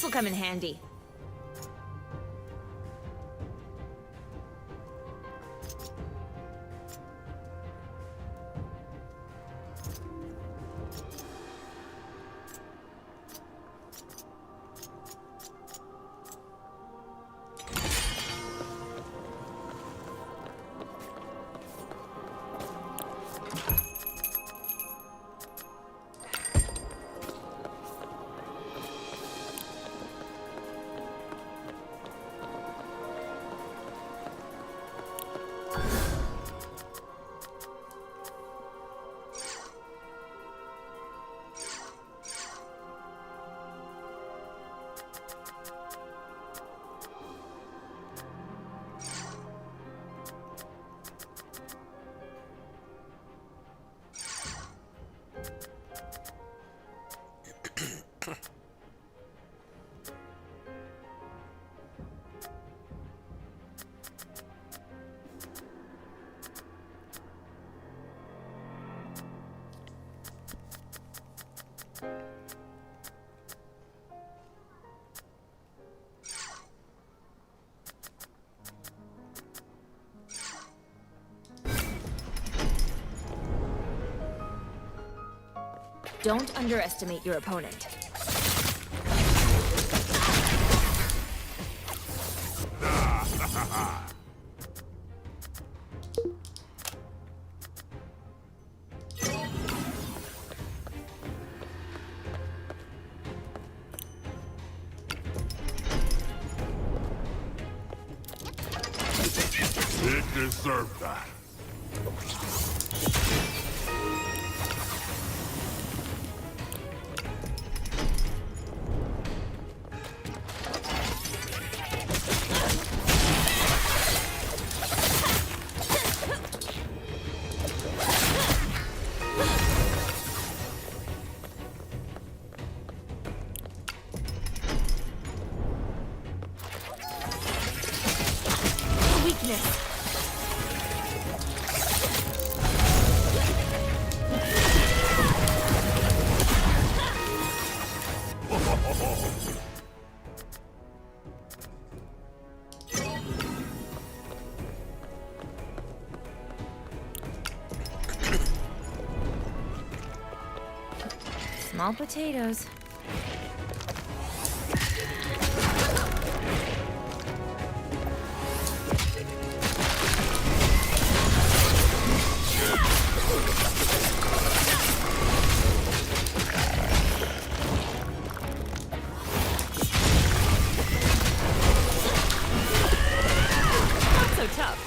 This'll come in handy. Don't underestimate your opponent. It deserved that. Weakness. Small potatoes. Not so tough.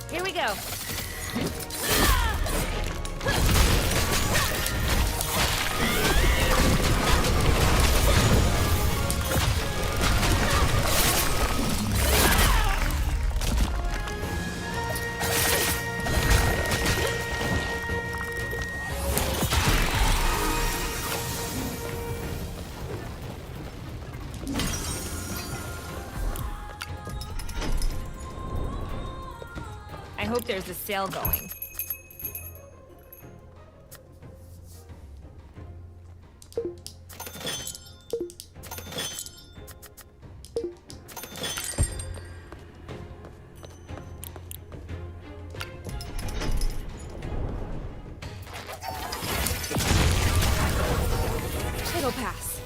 Here we go. I hope there's a sale going. It'll pass.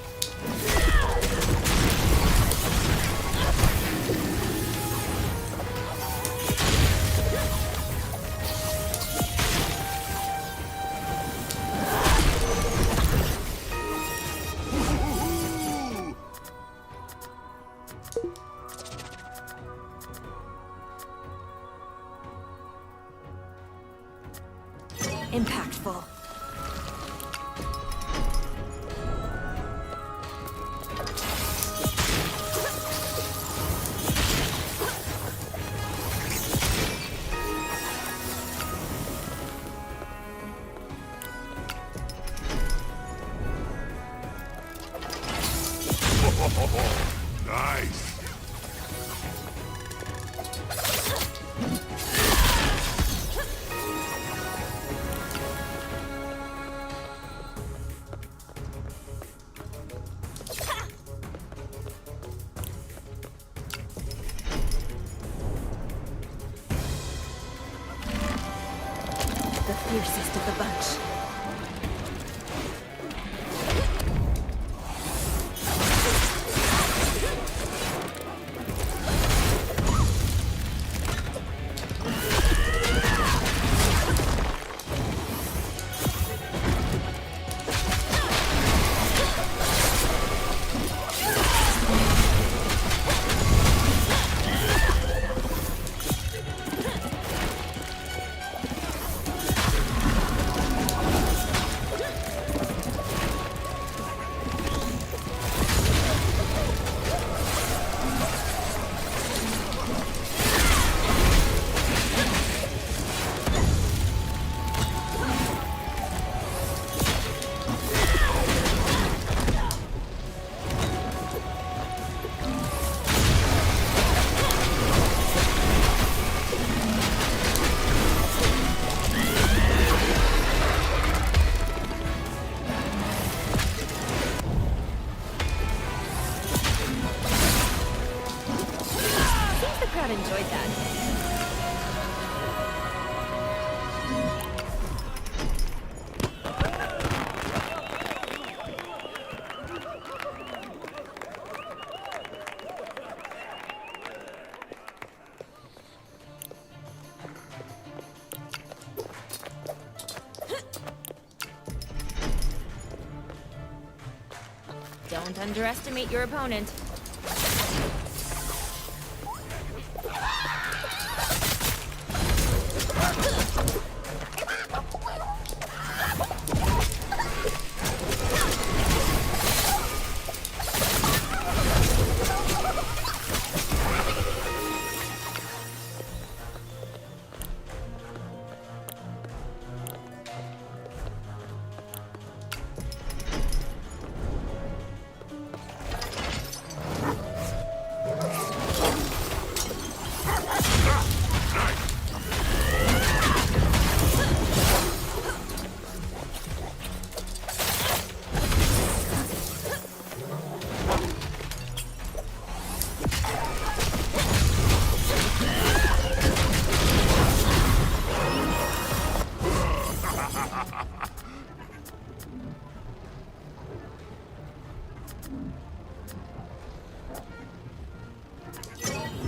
useful. Nice. The fiercest of the bunch. The crowd enjoyed that. Don't underestimate your opponent.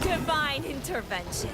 Divine intervention.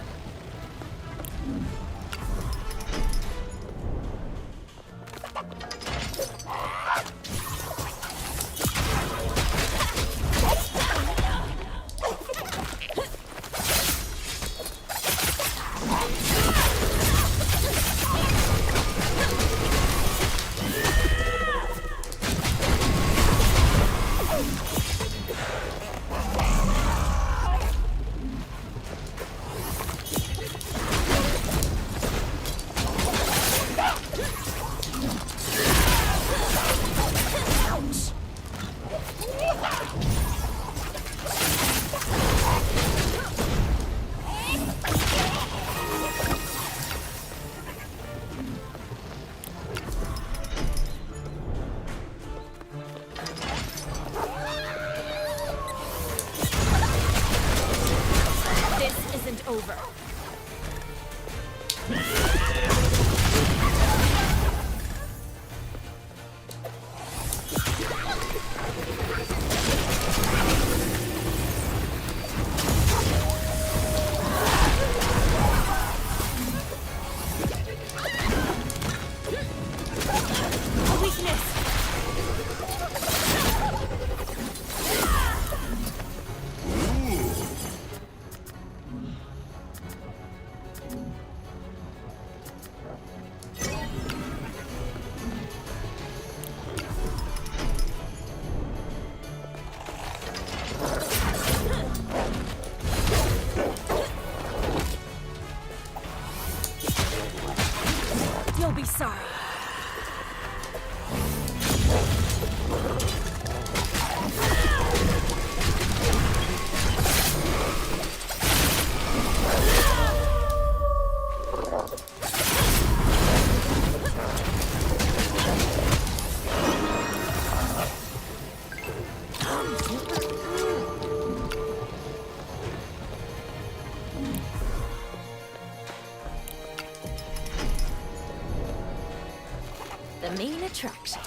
the main attraction.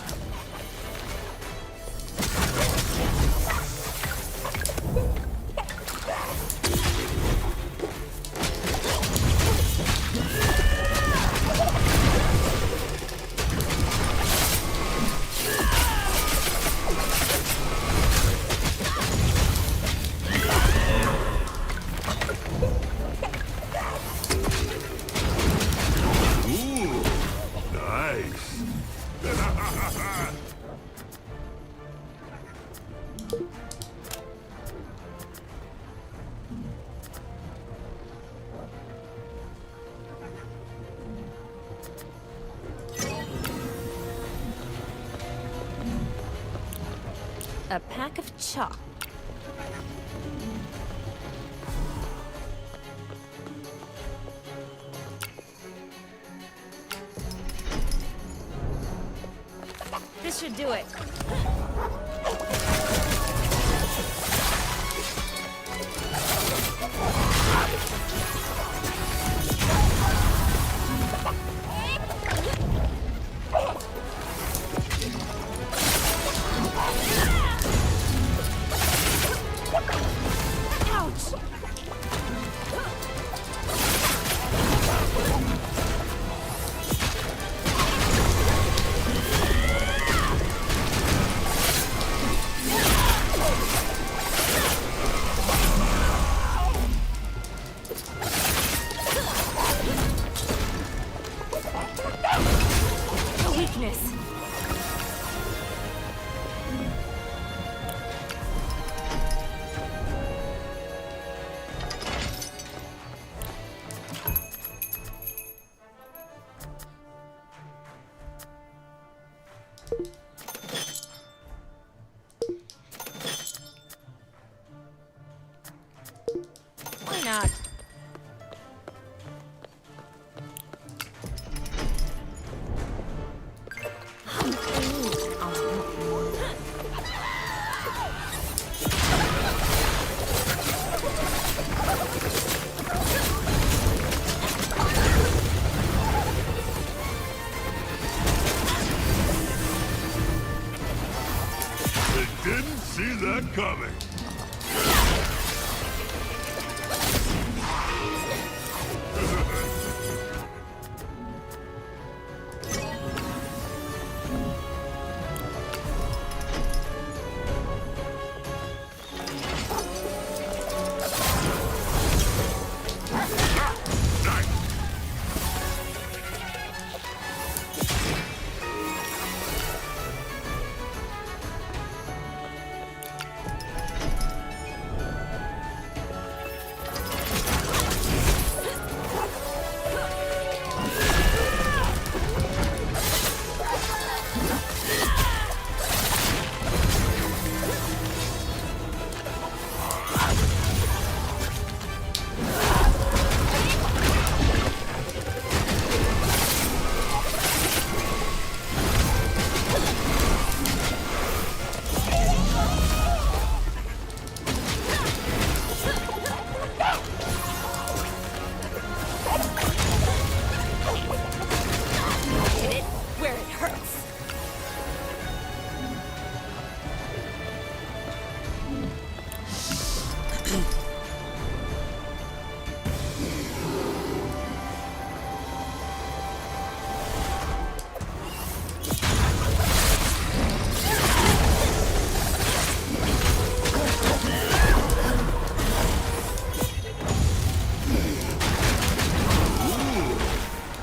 Ooh, nice. A pack of chalk. This should do it. Ouch! A weakness. Why not? They didn't see that coming. Nice. Hit it where it hurts.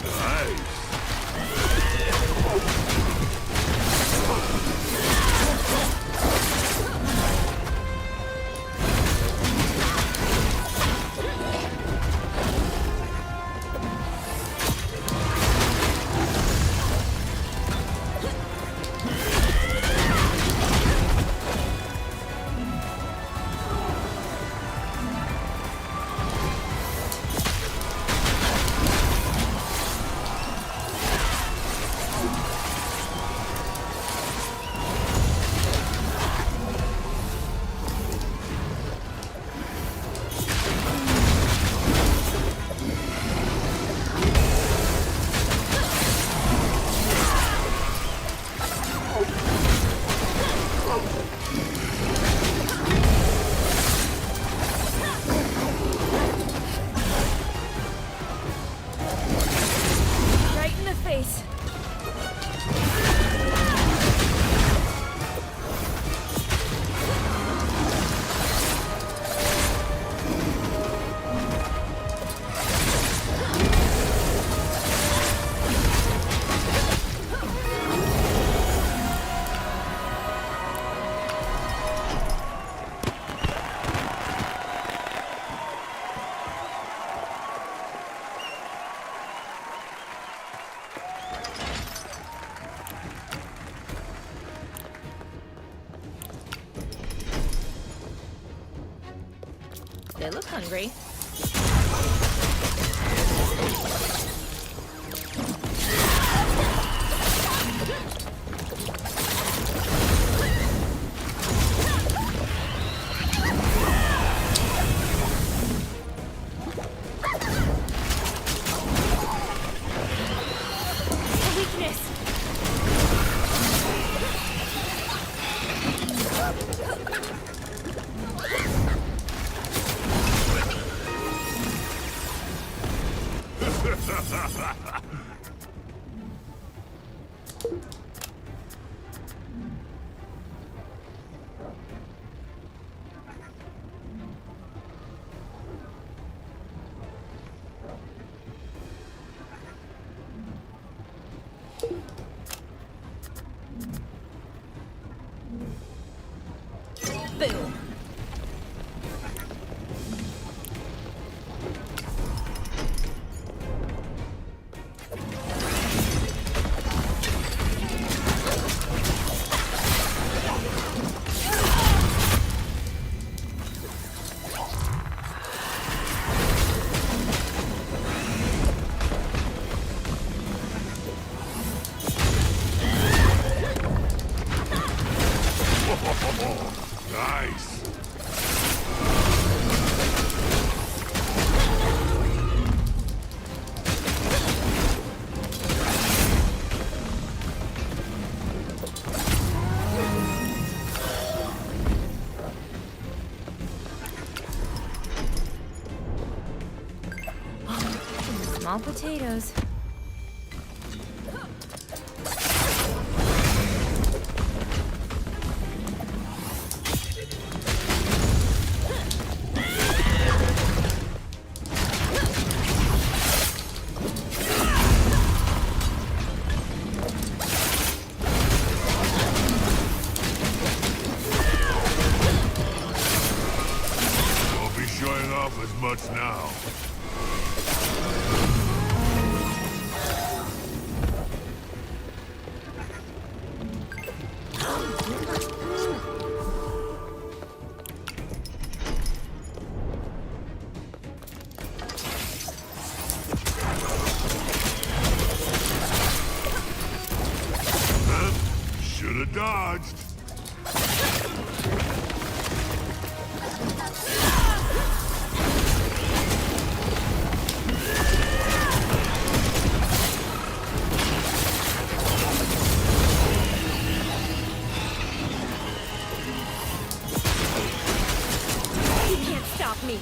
Nice. They look hungry. A weakness. Boom. Nice. Small potatoes. Won't be showing off as much now. Should have dodged. You can't stop me.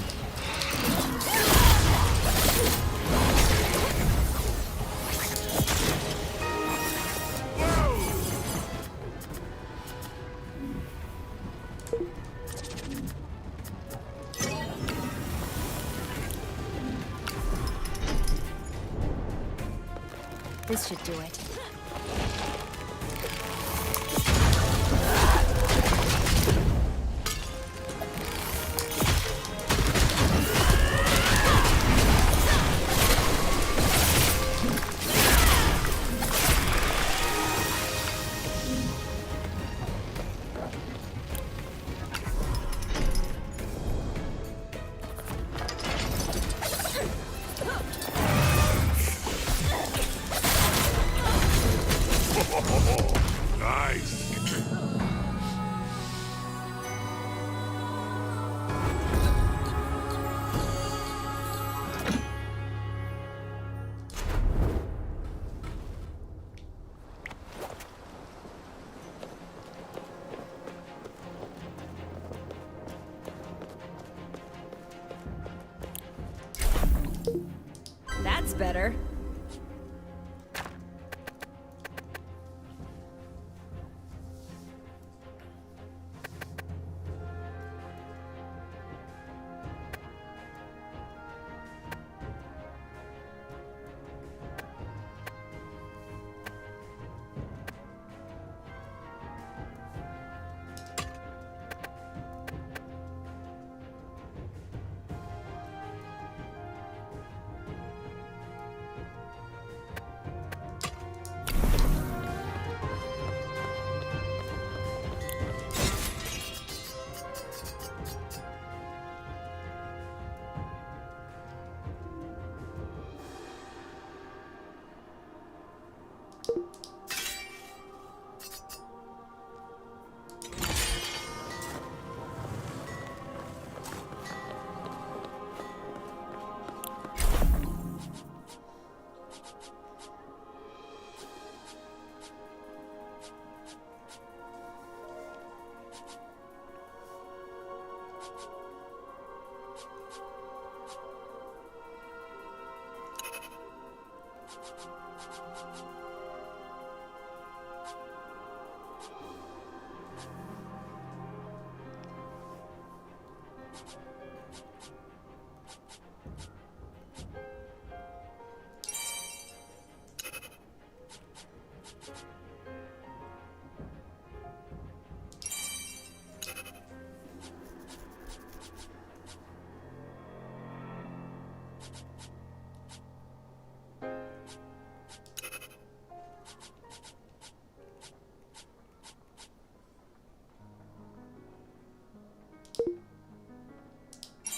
This should do it. Nice. That's better.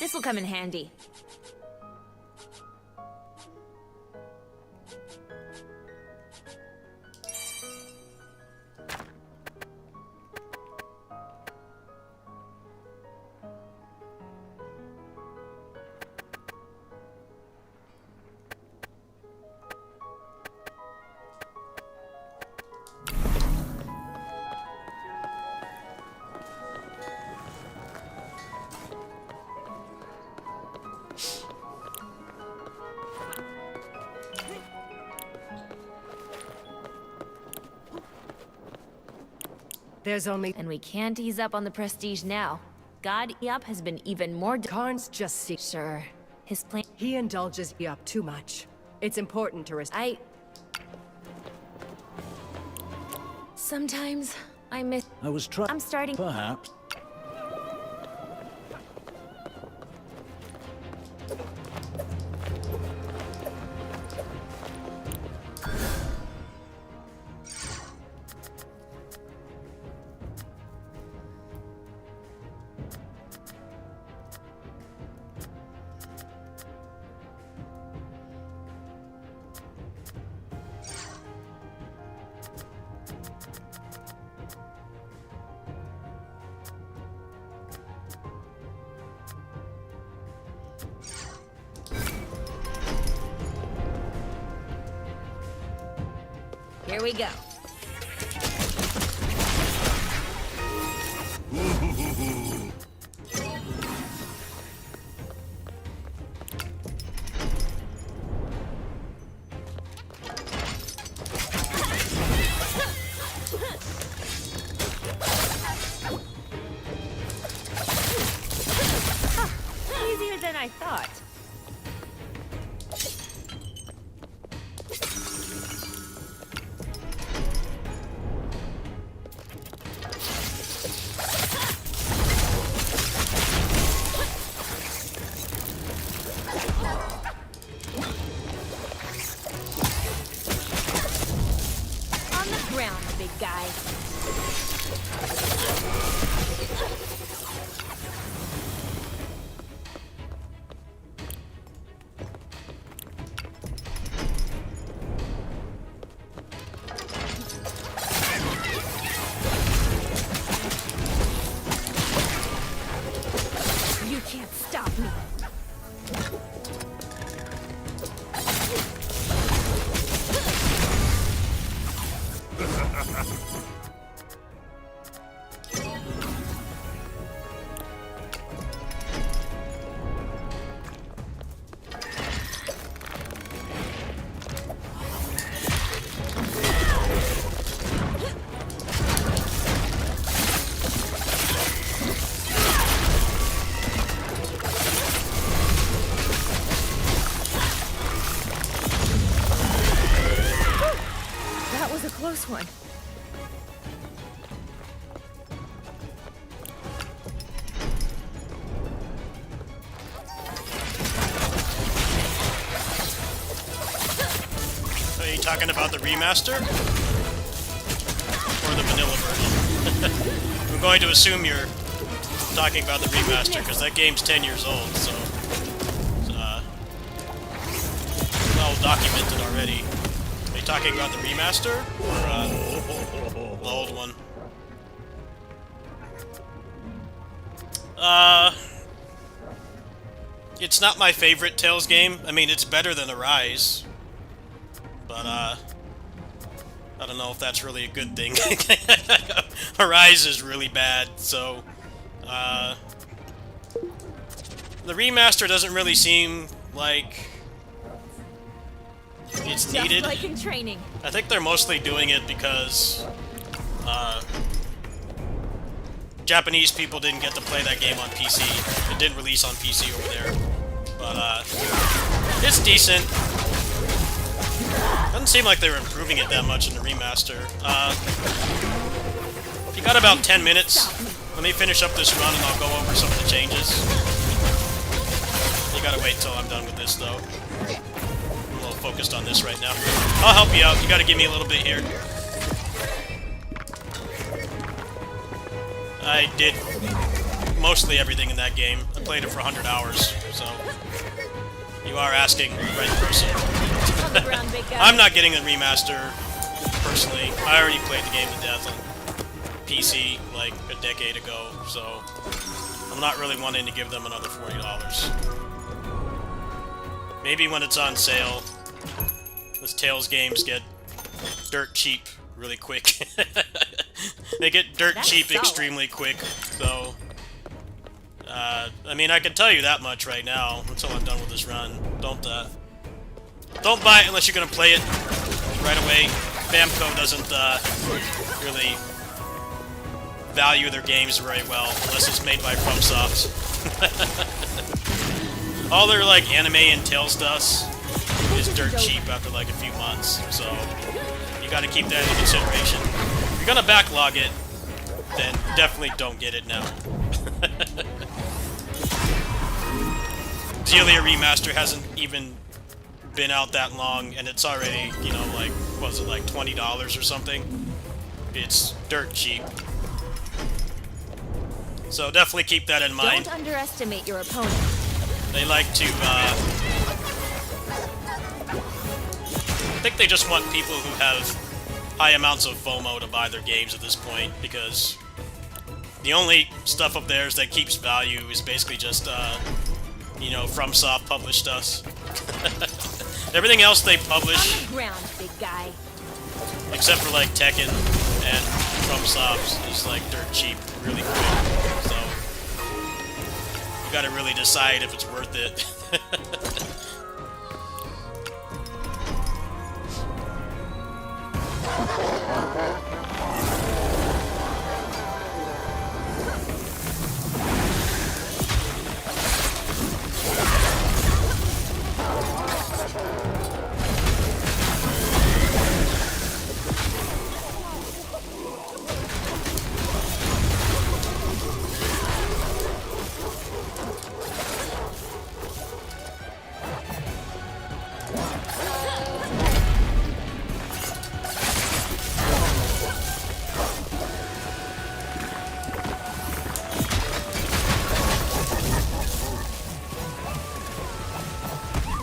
This'll come in handy. There's only... And we can't ease up on the prestige now. God Yop has been even more... Karn's just see... Sure. His plan... He indulges Yop too much. It's important to Sometimes I miss... I was trying... I'm starting... Perhaps. Here we go. Easier than I thought. Big guy. You can't stop me. That was a close one. Are you talking about the remaster? Or the vanilla version? I'm going to assume you're talking about the remaster, because that game's 10 years old, so... It's well documented already. Are you talking about the remaster? Or the old one? It's not my favorite Tales game. I mean, it's better than Arise. But, I don't know if that's really a good thing. Arise is really bad, so, the remaster doesn't really seem like it's Just needed. like in training. I think they're mostly doing it because Japanese people didn't get to play that game on PC. It didn't release on PC over there. But it's decent. Doesn't seem like they were improving it that much in the remaster. You got about 10 minutes. Let me finish up this run and I'll go over some of the changes. You gotta wait till I'm done with this though. I'm a little focused on this right now. I'll help you out. You gotta give me a little bit here. I did mostly everything in that game. I played it for 100 hours, so you are asking the right person. On the ground, big guy. I'm not getting the remaster, personally. I already played the game to death on PC like a decade ago, so I'm not really wanting to give them another $40. Maybe when it's on sale. Those Tales games get dirt cheap really quick. They get dirt That's cheap solid. extremely quick, so... I mean, I can tell you that much right now, until I'm done with this run. Don't buy it unless you're gonna play it right away. Famco doesn't, really value their games very well, unless it's made by FromSoft. All their, like, anime and Tales stuff is dirt cheap after, like, a few months, so you gotta keep that into consideration. If you're gonna backlog it, then definitely don't get it now. Xillia Remaster hasn't even been out that long, and it's already, you know, like, what was it, like $20 or something? It's dirt cheap. So definitely keep that in mind. Don't underestimate your opponent. They like to, I think they just want people who have high amounts of FOMO to buy their games at this point, because the only stuff up there that keeps value is basically just, you know, FromSoft published stuff. Everything else they publish, On the ground, big guy. except for like Tekken and FromSoft, is like dirt cheap really quick. So you gotta really decide if it's worth it.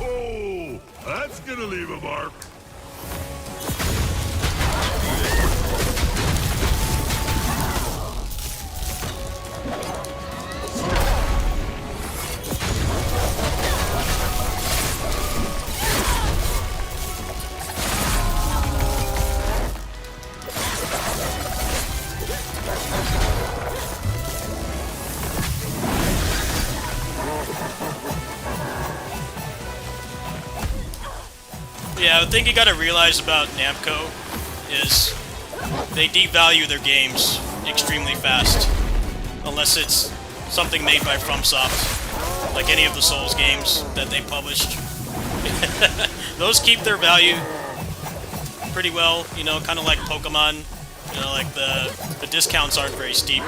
Oh, that's gonna leave a mark. Yeah, the thing you gotta realize about Namco is they devalue their games extremely fast. Unless it's something made by FromSoft, like any of the Souls games that they published. Those keep their value pretty well, you know, kind of like Pokemon. You know, like the discounts aren't very steep.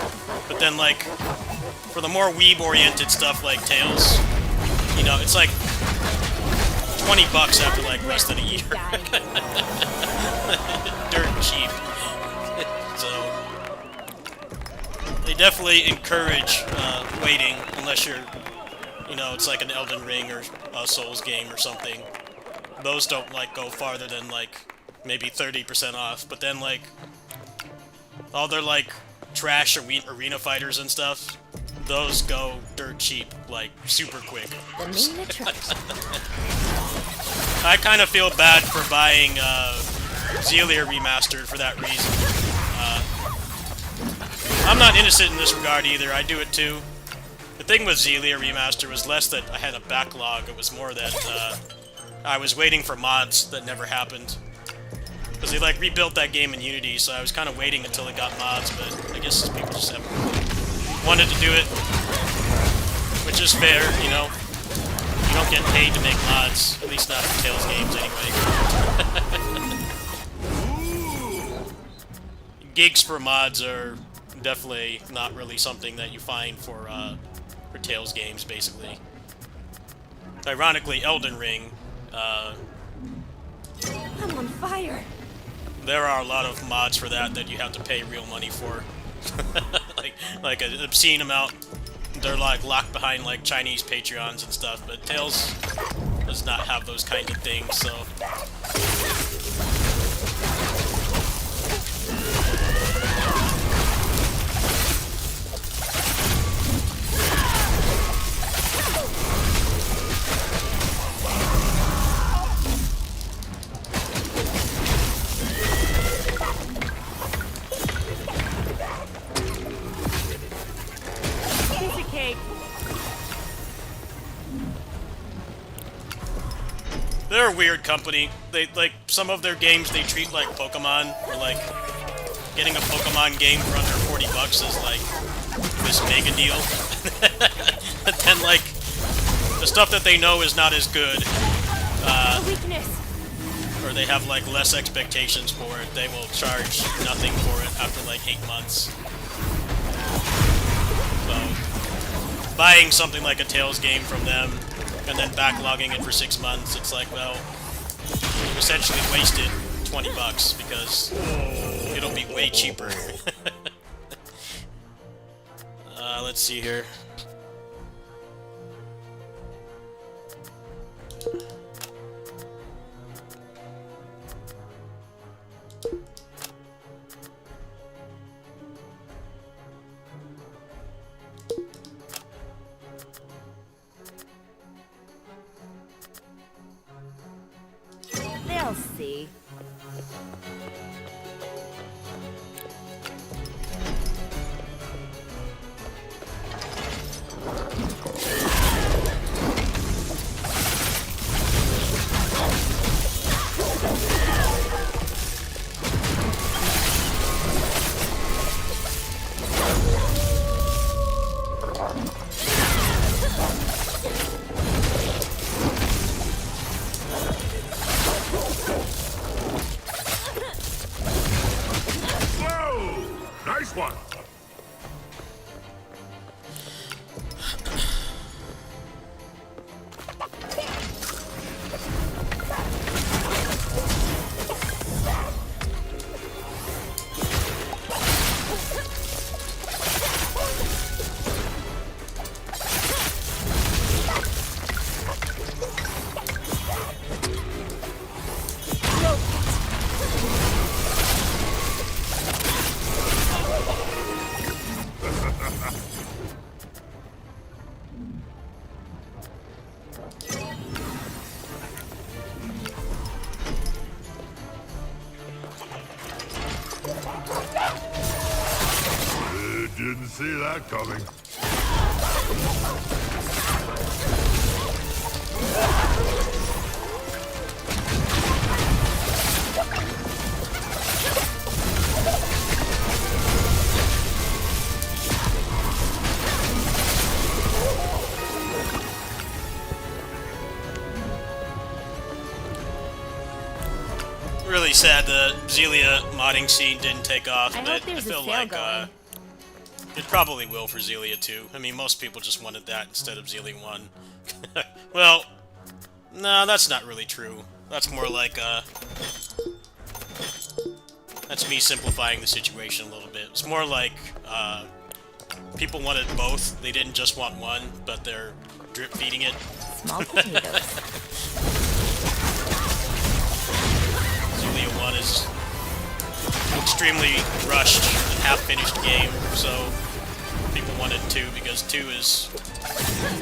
But then, like, for the more weeb-oriented stuff like Tales, you know, it's like $20 after like less than a year. Dirt cheap. So they definitely encourage waiting, unless you're, you know, it's like an Elden Ring or a Souls game or something. Those don't like go farther than like maybe 30% off. But then like all their like trash arena fighters and stuff, those go dirt cheap, like super quick. The main attraction. I kind of feel bad for buying Xillia Remastered for that reason. I'm not innocent in this regard either. I do it too. The thing with Xillia Remaster was less that I had a backlog, it was more that I was waiting for mods that never happened. Because they like rebuilt that game in Unity, so I was kind of waiting until it got mods, but I guess people just haven't wanted to do it. Which is fair, you know. You don't get paid to make mods, at least not for Tales games anyway. Gigs for mods are definitely not really something that you find for Tales games, basically. Ironically, Elden Ring, I'm on fire. there are a lot of mods for that you have to pay real money for. like an obscene amount. They're like locked behind like Chinese Patreons and stuff, but Tales does not have those kind of things, so... They're a weird company. They, like, some of their games they treat like Pokemon, or like, getting a Pokemon game for under 40 bucks is like this mega deal. But then, like, the stuff that they know is not as good, or they have, like, less expectations for it, they will charge nothing for it after, like, 8 months. So, buying something like a Tales game from them, and then backlogging it for 6 months, it's like, well, you essentially wasted 20 bucks, because it'll be way cheaper. Let's see here. They'll see. Nice one! Didn't see that coming. Really sad the Xillia modding scene didn't take off, I but hope I there's a feel sale like going. it probably will for Xillia 2. I mean, most people just wanted that instead of Xillia 1. Well, no, that's not really true. That's more like, that's me simplifying the situation a little bit. It's more like, people wanted both. They didn't just want one, but they're drip feeding it. Small potatoes. Xillia 1 is extremely rushed, half-finished game, so people wanted 2 because 2 is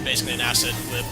basically an asset flip.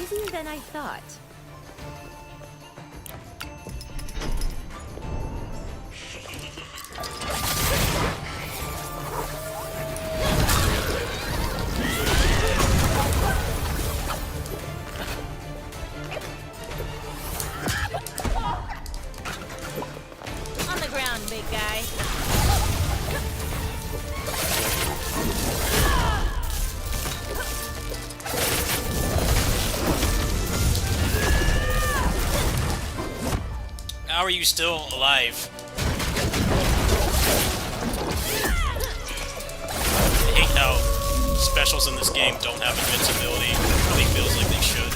easier than I thought. On the ground, big guy. How are you still alive? I hate how specials in this game don't have invincibility. It really feels like they should.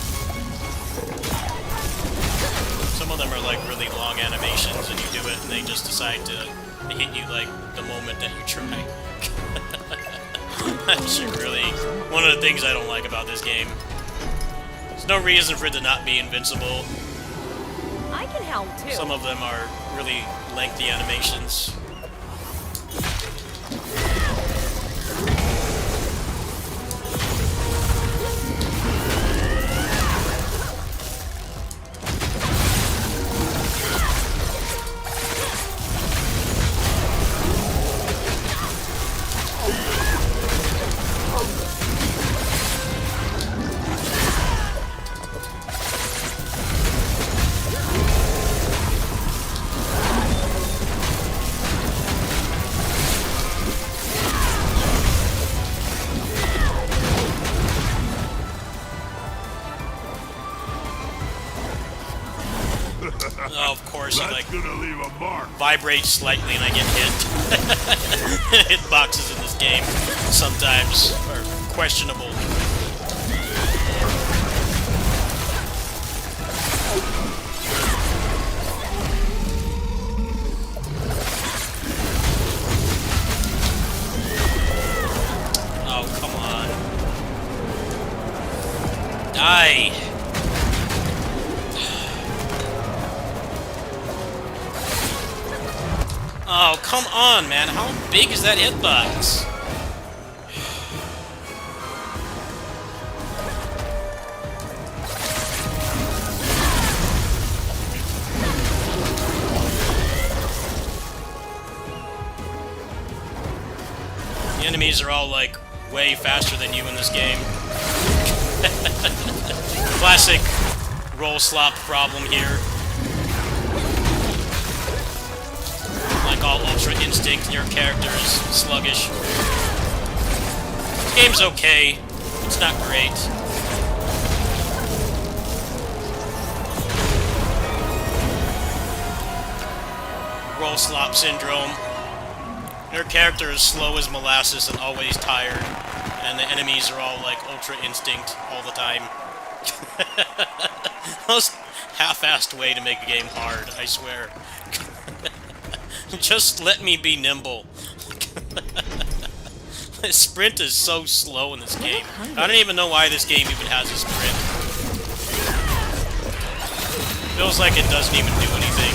Some of them are like really long animations and you do it and they just decide to hit you like the moment that you try. That's really one of the things I don't like about this game. There's no reason for it to not be invincible. I can help too. Some of them are really lengthy animations. Oh, of course, he like Gonna leave a mark. vibrates slightly and I get hit. Hitboxes in this game sometimes are questionable. Oh, come on. Die! Oh, come on, man. How big is that hitbox? The enemies are all, like, way faster than you in this game. Classic roll slop problem here. Like all Ultra Instinct, your character is sluggish. This game's okay. It's not great. Roll slop syndrome. Your character is slow as molasses and always tired, and the enemies are all like Ultra Instinct all the time. Most half-assed way to make a game hard, I swear. Just let me be nimble. The sprint is so slow in this game. I don't even know why this game even has a sprint. Feels like it doesn't even do anything.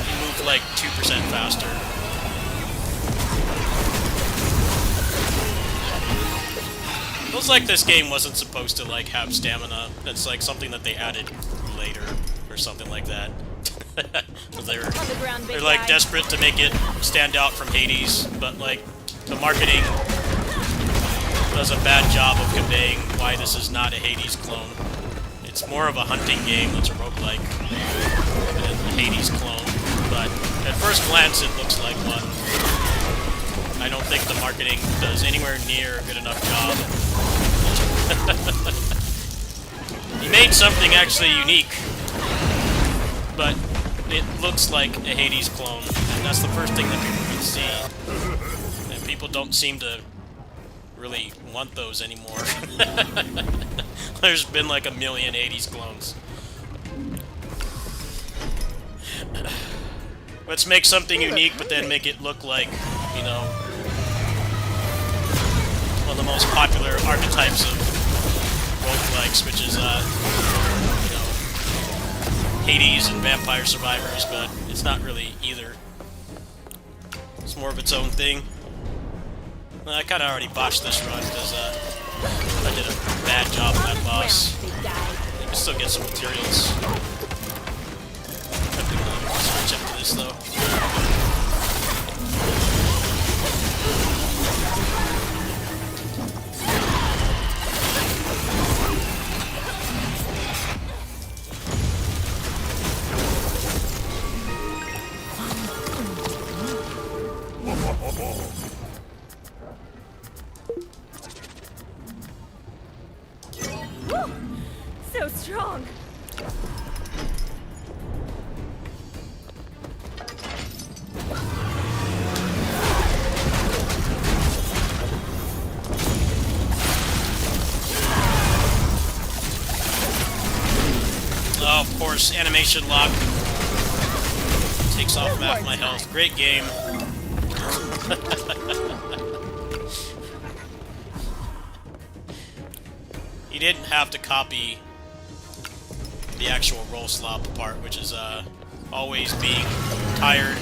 You move like 2% faster. Feels like this game wasn't supposed to like have stamina. That's like something that they added later or something like that. They're like desperate to make it stand out from Hades, but like the marketing does a bad job of conveying why this is not a Hades clone. It's more of a hunting game that's a roguelike than a Hades clone, but at first glance it looks like one. I don't think the marketing does anywhere near a good enough job. He made something actually unique, but it looks like a Hades clone, and that's the first thing that people can see. And people don't seem to really want those anymore. There's been like a million Hades clones. Let's make something unique, but then make it look like, you know, one of the most popular archetypes of roguelikes, which is, you know, Hades and Vampire Survivors, but it's not really either. It's more of its own thing. Well, I kind of already botched this run because I did a bad job with that boss. still get some materials. I can switch up to this though. So strong. Oh, of course, animation lock takes off half my health. Great game. You didn't have to copy the actual roll slop part, which is always being tired.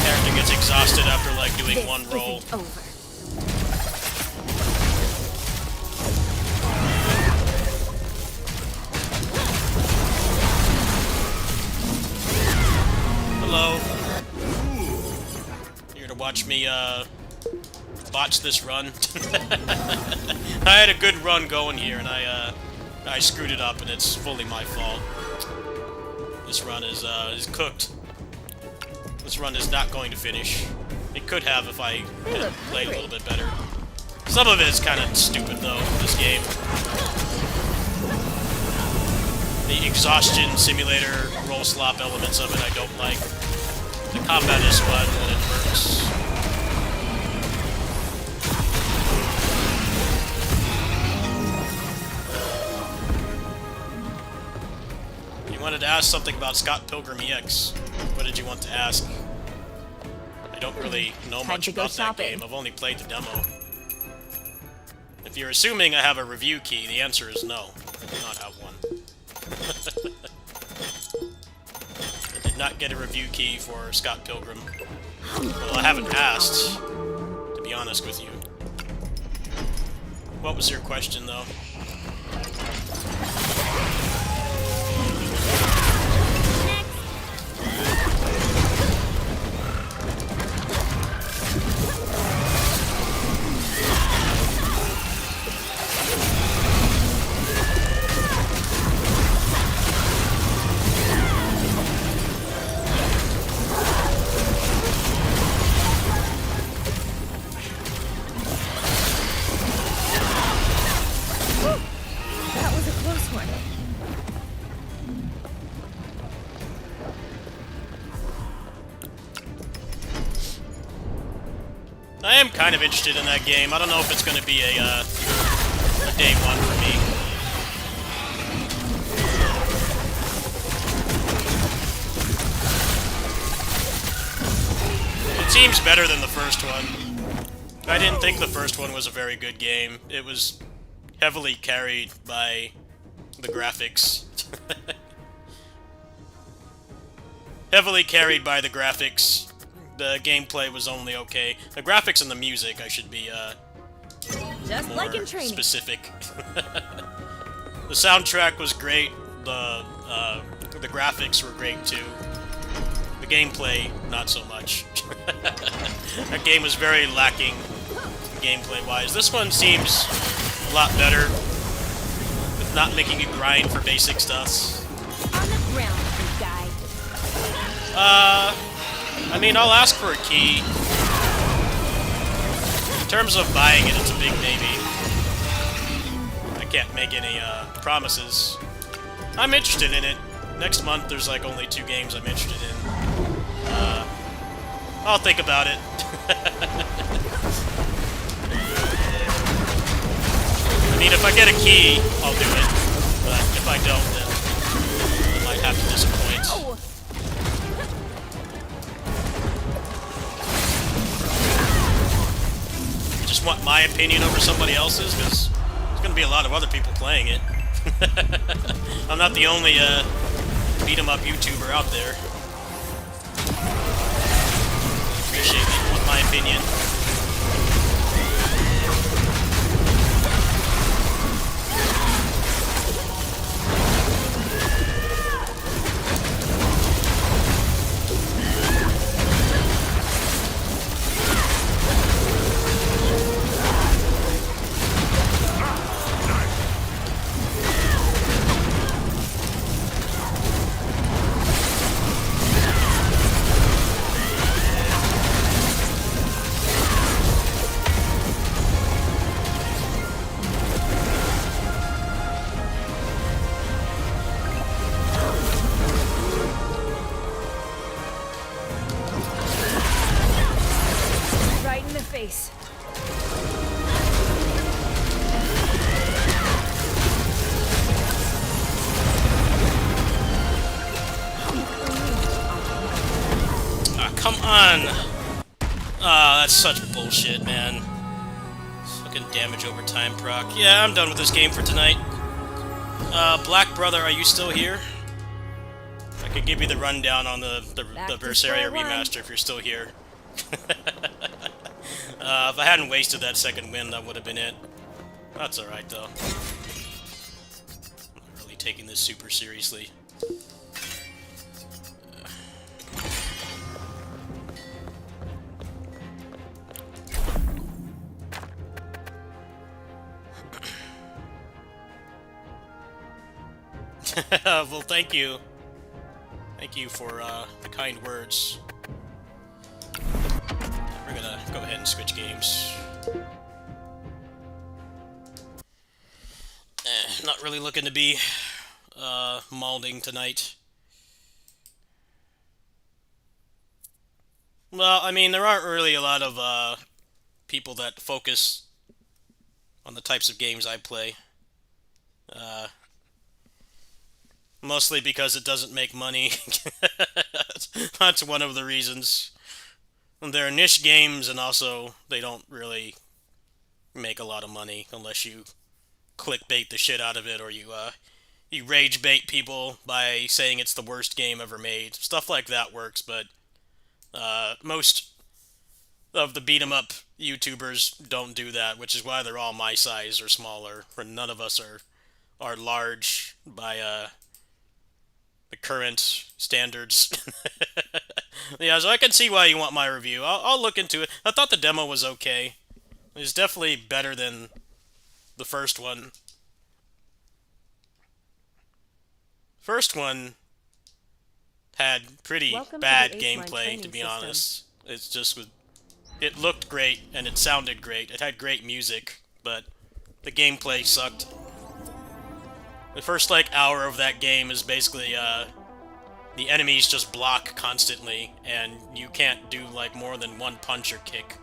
Character gets exhausted after like doing This one roll. isn't over. Hello. You're here to watch me botch this run. I had a good run going here, and I screwed it up, and it's fully my fault. This run is cooked. This run is not going to finish. It could have if I had played a little bit better. Some of it is kind of stupid, though, this game. The exhaustion simulator, roll slop elements of it I don't like. The combat is fun when it works. You wanted to ask something about Scott Pilgrim EX. What did you want to ask? I don't really know Time much to go about that shopping. game. I've only played the demo. If you're assuming I have a review key, the answer is no. I do not have one. I did not get a review key for Scott Pilgrim. Well, I haven't asked, to be honest with you. What was your question, though? That was a close one. I am kind of interested in that game. I don't know if it's going to be a day one for me. It seems better than the first one. I didn't think the first one was a very good game. It was heavily carried by the graphics. Heavily carried by the graphics. The gameplay was only okay. The graphics and the music, I should be Just more like in training. specific. The soundtrack was great. The graphics were great too. The gameplay, not so much. That game was very lacking gameplay-wise. This one seems a lot better, with not making you grind for basic stuff. On the ground, big guy. I mean, I'll ask for a key. In terms of buying it, it's a big maybe. I can't make any promises. I'm interested in it. Next month, there's like only 2 games I'm interested in. I'll think about it. I mean, if I get a key, I'll do it. But if I don't, then I might have to disappoint. Oh. You just want my opinion over somebody else's? Because there's going to be a lot of other people playing it. I'm not the only beat-em-up YouTuber out there. Appreciate it. Want my opinion. face. Ah, come on! Ah, that's such bullshit, man. Fucking damage over time proc. Yeah, I'm done with this game for tonight. Black Brother, are you still here? I could give you the rundown on the Berseria remaster if you're still here. If I hadn't wasted that second win, that would have been it. That's alright, though. I'm not really taking this super seriously. Well, thank you. Thank you for the kind words. We're gonna go ahead and switch games. Not really looking to be mauling tonight. Well, I mean, there aren't really a lot of people that focus on the types of games I play. Mostly because it doesn't make money. That's one of the reasons. They're niche games, and also they don't really make a lot of money unless you clickbait the shit out of it, or you rage bait people by saying it's the worst game ever made. Stuff like that works, but most of the beat 'em up YouTubers don't do that, which is why they're all my size or smaller. For none of us are large by the current standards. Yeah, so I can see why you want my review. I'll look into it. I thought the demo was okay. It's definitely better than the first one. First one had pretty bad gameplay, to be honest. It's just it looked great and it sounded great. It had great music, but the gameplay sucked. The first, like, hour of that game is basically, the enemies just block constantly, and you can't do, like, more than one punch or kick.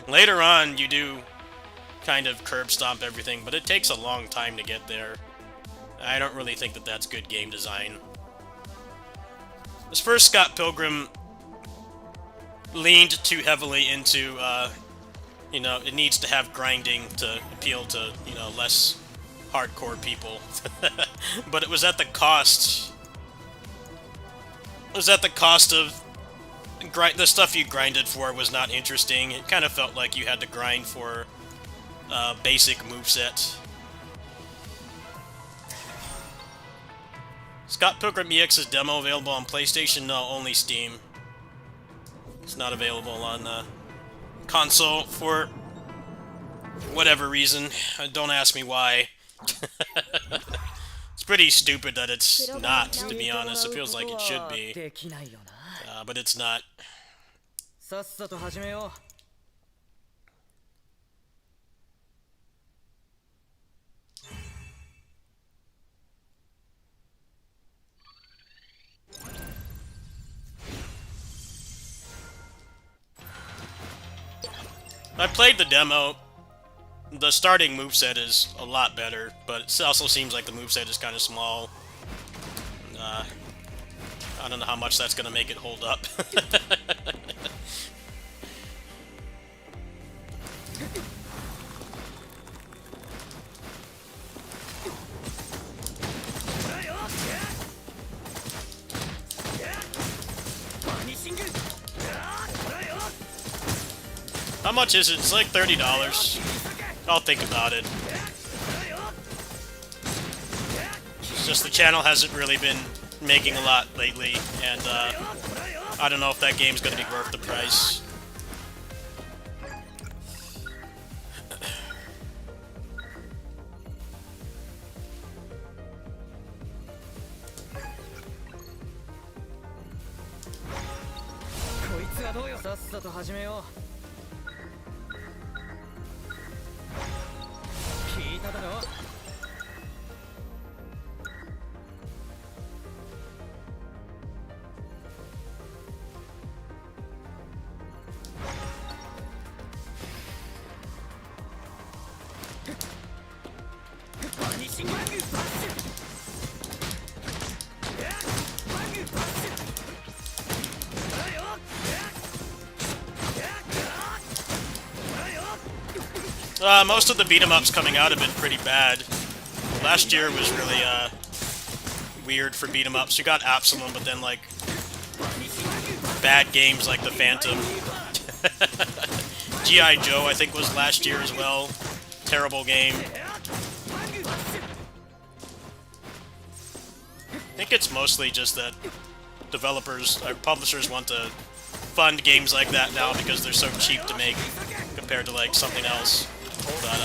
Later on, you do kind of curb stomp everything, but it takes a long time to get there. I don't really think that that's good game design. This first Scott Pilgrim leaned too heavily into, you know, it needs to have grinding to appeal to, you know, less hardcore people. But it was at the cost. It was at the cost of the stuff you grinded for was not interesting. It kind of felt like you had to grind for basic moveset. Scott Pilgrim EX's demo available on PlayStation? No, only Steam. It's not available on console for whatever reason. Don't ask me why. It's pretty stupid that it's not, to be honest. It feels like it should be. But it's not. I played the demo. The starting moveset is a lot better, but it also seems like the moveset is kind of small. I don't know how much that's going to make it hold up. How much is it? It's like $30. I'll think about it. It's just the channel hasn't really been making a lot lately, and I don't know if that game's going to be worth the price. Most of the beat-em-ups coming out have been pretty bad. Last year was really weird for beat-em-ups. You got Absalom, but then like bad games like the Phantom. G.I. Joe, I think, was last year as well. Terrible game. I think it's mostly just that developers, or publishers want to fund games like that now because they're so cheap to make compared to like something else. But,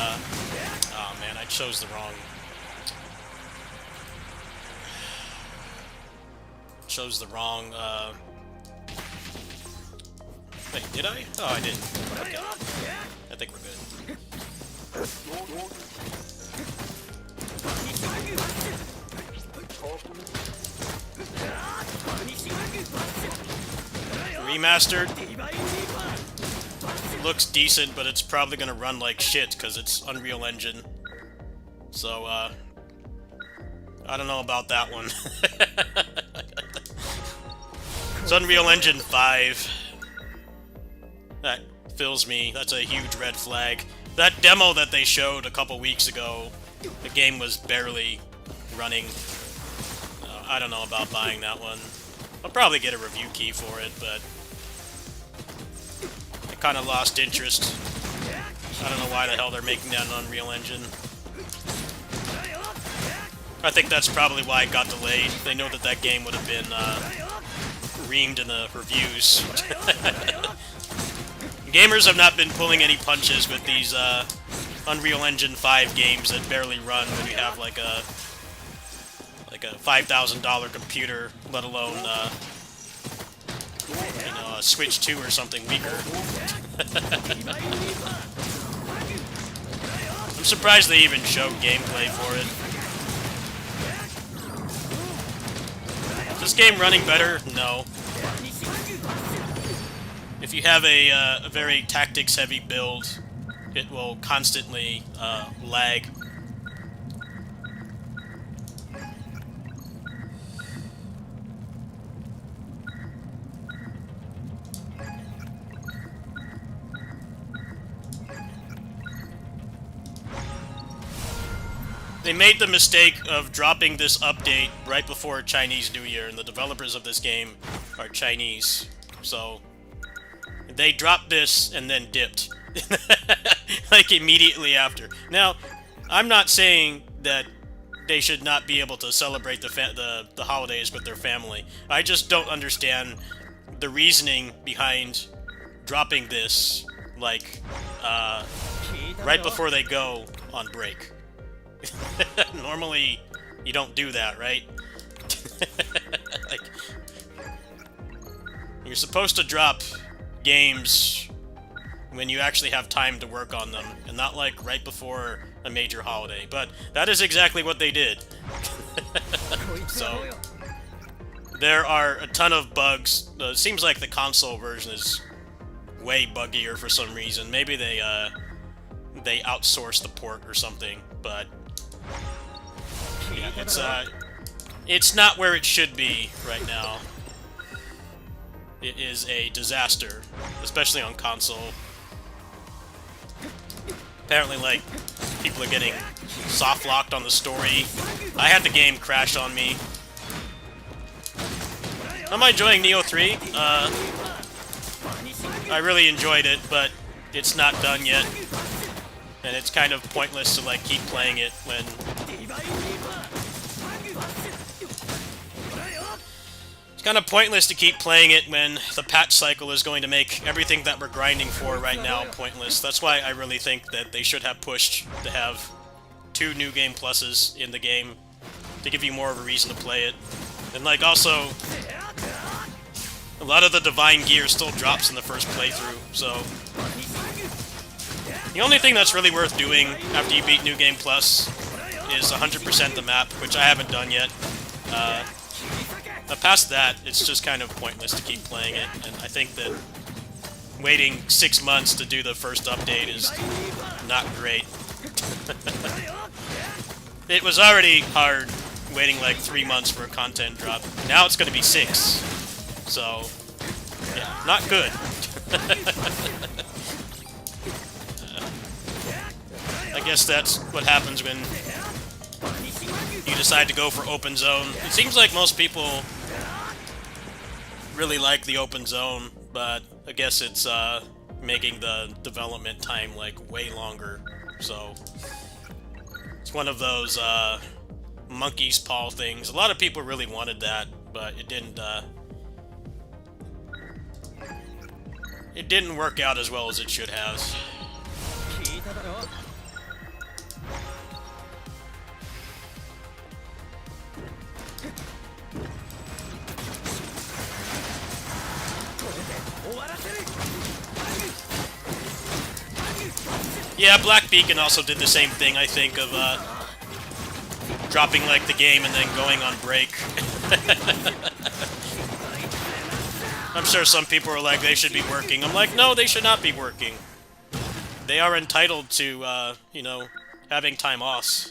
oh man, I chose the wrong... Wait, did I? Oh, I didn't. Okay. I think we're good. Remastered? Looks decent, but it's probably gonna run like shit, because it's Unreal Engine. So, I don't know about that one. It's Unreal Engine 5. That fills me. That's a huge red flag. That demo that they showed a couple weeks ago, the game was barely running. I don't know about buying that one. I'll probably get a review key for it, but I kind of lost interest. I don't know why the hell they're making that an Unreal Engine. I think that's probably why it got delayed. They know that that game would have been reamed in the reviews. Gamers have not been pulling any punches with these Unreal Engine 5 games that barely run when you have like a $5,000 computer, let alone you know, a Switch 2 or something weaker. I'm surprised they even showed gameplay for it. Is this game running better? No. If you have a very tactics-heavy build, it will constantly lag. They made the mistake of dropping this update right before Chinese New Year, and the developers of this game are Chinese, so they dropped this and then dipped. Like, immediately after. Now, I'm not saying that they should not be able to celebrate the holidays with their family. I just don't understand the reasoning behind dropping this, like, right before they go on break. Normally, you don't do that, right? Like, you're supposed to drop games when you actually have time to work on them, and not like right before a major holiday. But that is exactly what they did. So, there are a ton of bugs. It seems like the console version is way buggier for some reason. Maybe they outsourced the port or something, but yeah, it's not where it should be right now. It is a disaster, especially on console. Apparently, like, people are getting soft-locked on the story. I had the game crash on me. Am I enjoying Neo 3? I really enjoyed it, but it's not done yet. And it's kind of pointless to, like, keep playing it when... It's kind of pointless to keep playing it when the patch cycle is going to make everything that we're grinding for right now pointless. That's why I really think that they should have pushed to have 2 New Game Pluses in the game to give you more of a reason to play it. And, like, also, a lot of the Divine Gear still drops in the first playthrough, so... The only thing that's really worth doing after you beat New Game Plus is 100% the map, which I haven't done yet. But past that, it's just kind of pointless to keep playing it, and I think that waiting 6 months to do the first update is not great. It was already hard waiting like 3 months for a content drop. Now it's going to be 6. So, yeah, not good. guess that's what happens when you decide to go for open zone. It seems like most people really like the open zone, but I guess it's making the development time like way longer. So it's one of those monkey's paw things. A lot of people really wanted that, but it didn't work out as well as it should have. Yeah, Black Beacon also did the same thing, I think, of dropping like the game and then going on break. I'm sure some people are like, they should be working. I'm like, no, they should not be working. They are entitled to, you know, having time off.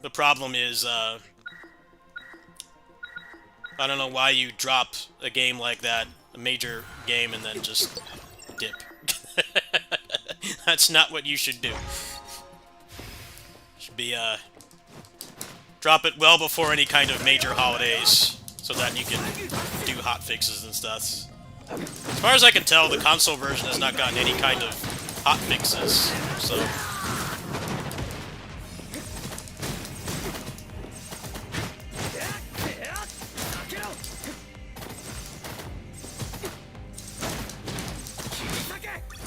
The problem is, I don't know why you drop a game like that, a major game, and then just dip. That's not what you should do. Should be, drop it well before any kind of major holidays, so that you can do hotfixes and stuff. As far as I can tell, the console version has not gotten any kind of hotfixes, so...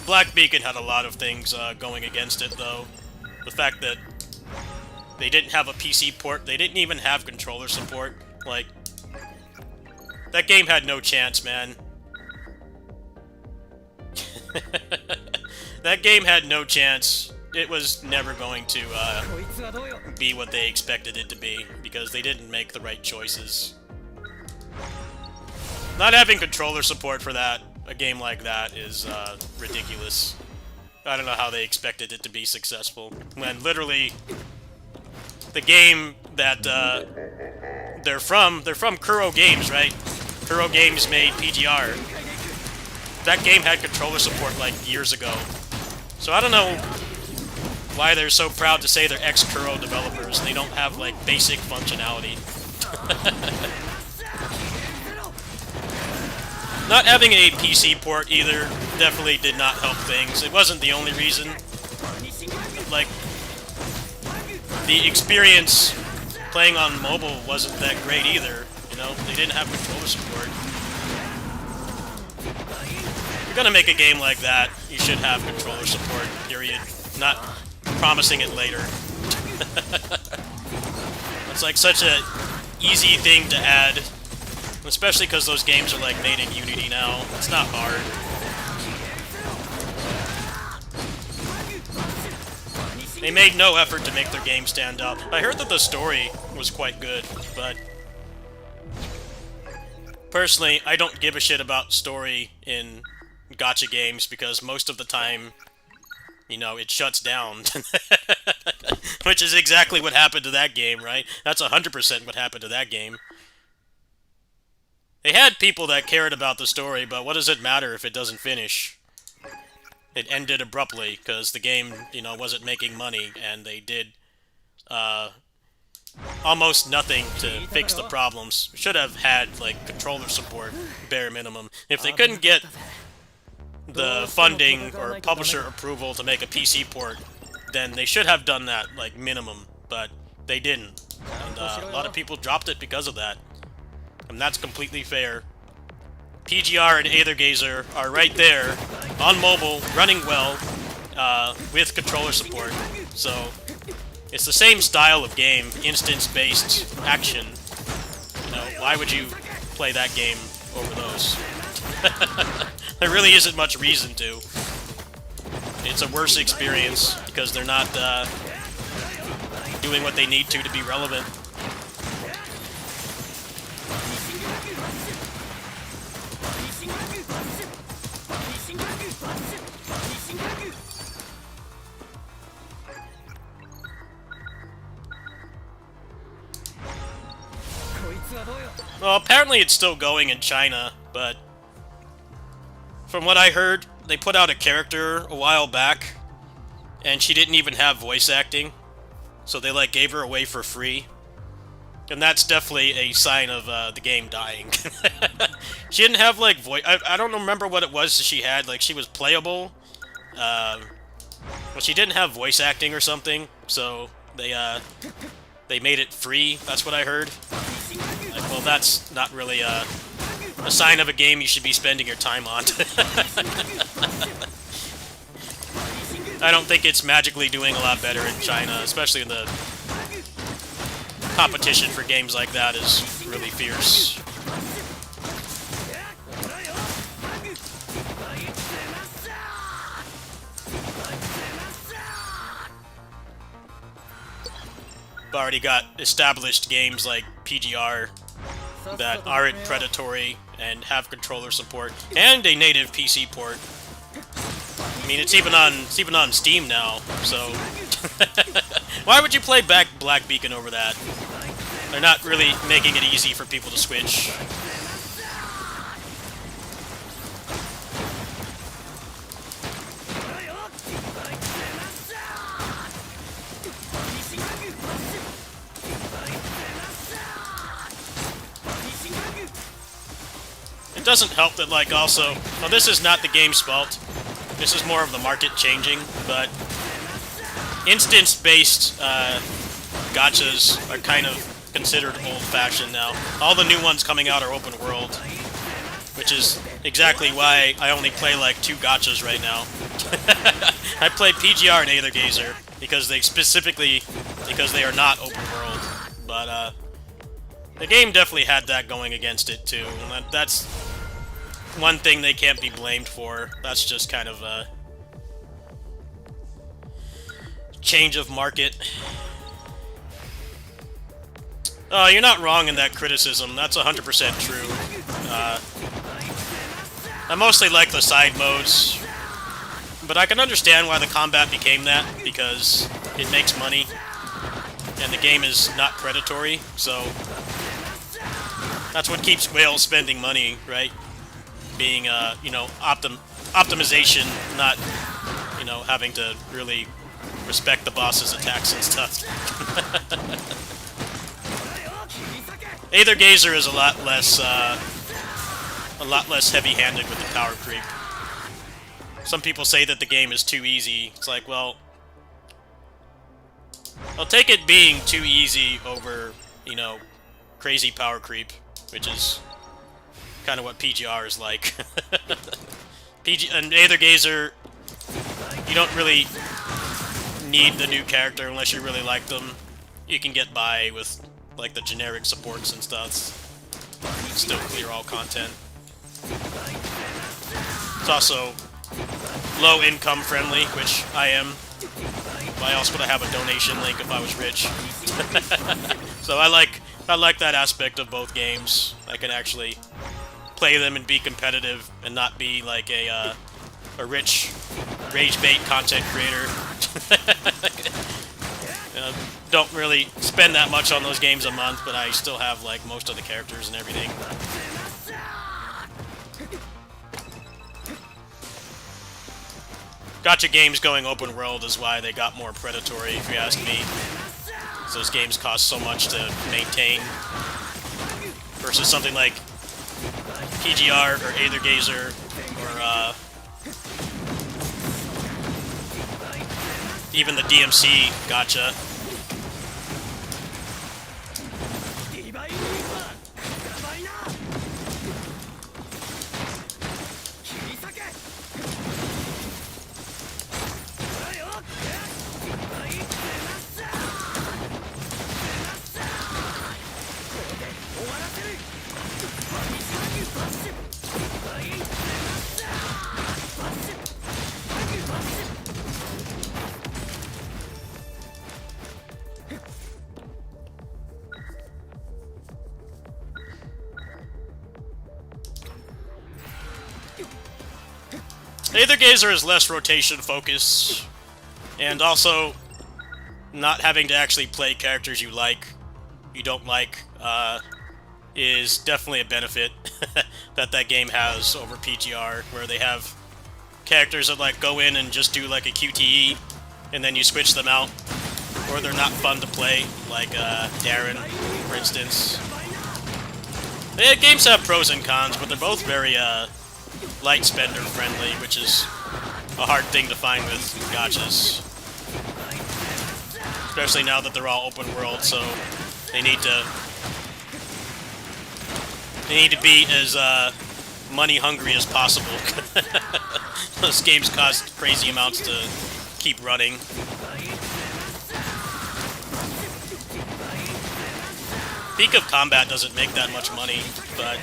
Black Beacon had a lot of things going against it, though. The fact that they didn't have a PC port, they didn't even have controller support. Like, that game had no chance, man. That game had no chance. It was never going to be what they expected it to be, because they didn't make the right choices. Not having controller support for that, a game like that, is ridiculous. I don't know how they expected it to be successful, when literally the game that they're from Kuro Games, right? Kuro Games made PGR. That game had controller support like years ago. So I don't know why they're so proud to say they're ex-Kuro developers and they don't have like basic functionality. Not having a PC port either definitely did not help things. It wasn't the only reason. Like, the experience playing on mobile wasn't that great either. You know, they didn't have controller support. If you're gonna make a game like that, you should have controller support, period. Not promising it later. It's like such a easy thing to add. Especially because those games are like made in Unity now. It's not hard. They made no effort to make their game stand up. I heard that the story was quite good, but personally, I don't give a shit about story in gacha games because most of the time, you know, it shuts down. Which is exactly what happened to that game, right? That's 100% what happened to that game. They had people that cared about the story, but what does it matter if it doesn't finish? It ended abruptly, because the game, you know, wasn't making money, and they did, almost nothing to fix the problems. Should have had, like, controller support, bare minimum. If they couldn't get the funding or publisher approval to make a PC port, then they should have done that, like, minimum, but they didn't. And a lot of people dropped it because of that. And that's completely fair. PGR and Aethergazer are right there, on mobile, running well, with controller support. So, it's the same style of game, instance-based action. You know, why would you play that game over those? There really isn't much reason to. It's a worse experience, because they're not, doing what they need to be relevant. Well, apparently it's still going in China, but from what I heard, they put out a character a while back and she didn't even have voice acting, so they like gave her away for free. And that's definitely a sign of the game dying. She didn't have, like, voice... I don't remember what it was that she had. Like, she was playable. But she didn't have voice acting or something. So, they made it free. That's what I heard. Like, well, that's not really a sign of a game you should be spending your time on. I don't think it's magically doing a lot better in China, especially in the... competition for games like that is really fierce. Already got established games like PGR that aren't predatory and have controller support and a native PC port. I mean, it's even on Steam now, so why would you play back Black Beacon over that? They're not really making it easy for people to switch. It doesn't help that, like, also... Well, this is not the game's fault. This is more of the market changing, but... instance-based gachas are kind of considered old-fashioned now. All the new ones coming out are open world, which is exactly why I only play like 2 gachas right now. I play PGR and Aether Gazer because they are not open world. But the game definitely had that going against it too, and that's one thing they can't be blamed for. That's just kind of a change of market. Oh, you're not wrong in that criticism. That's 100% true. I mostly like the side modes, but I can understand why the combat became that, because it makes money, and the game is not predatory, so that's what keeps whales spending money, right? Being, you know, optimization, not, you know, having to really respect the boss's attacks and stuff. Aether Gazer is a lot less heavy-handed with the power creep. Some people say that the game is too easy. It's like, well, I'll take it being too easy over, you know, crazy power creep, which is kind of what PGR is like. And Aether Gazer, you don't really need the new character unless you really like them. You can get by with like the generic supports and stuff. Still clear all content. It's also low income friendly, which I am. Why else would I have a donation link if I was rich? So I like that aspect of both games. I can actually play them and be competitive and not be like a rich rage bait content creator. Don't really spend that much on those games a month, but I still have like most of the characters and everything. Gacha games going open world is why they got more predatory, if you ask me. Those games cost so much to maintain versus something like PGR or Aether Gazer or even the DMC gacha. Aether Gazer is less rotation focus, and also not having to actually play characters you don't like, is definitely a benefit that game has over PGR, where they have characters that like go in and just do like a QTE and then you switch them out, or they're not fun to play, like Darren, for instance. Games have pros and cons, but they're both very light spender friendly, which is a hard thing to find with gachas. Especially now that they're all open world, so they need to be as money hungry as possible. Those games cost crazy amounts to keep running. Peak of Combat doesn't make that much money, but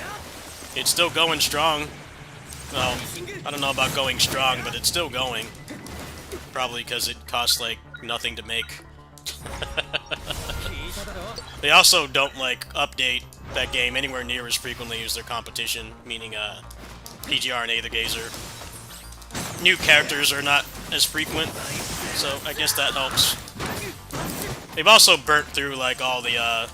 it's still going strong. Well, I don't know about going strong, but it's still going. Probably because it costs like nothing to make. They also don't like update that game anywhere near as frequently as their competition, meaning PGR and Aether Gazer. New characters are not as frequent, so I guess that helps. They've also burnt through like all the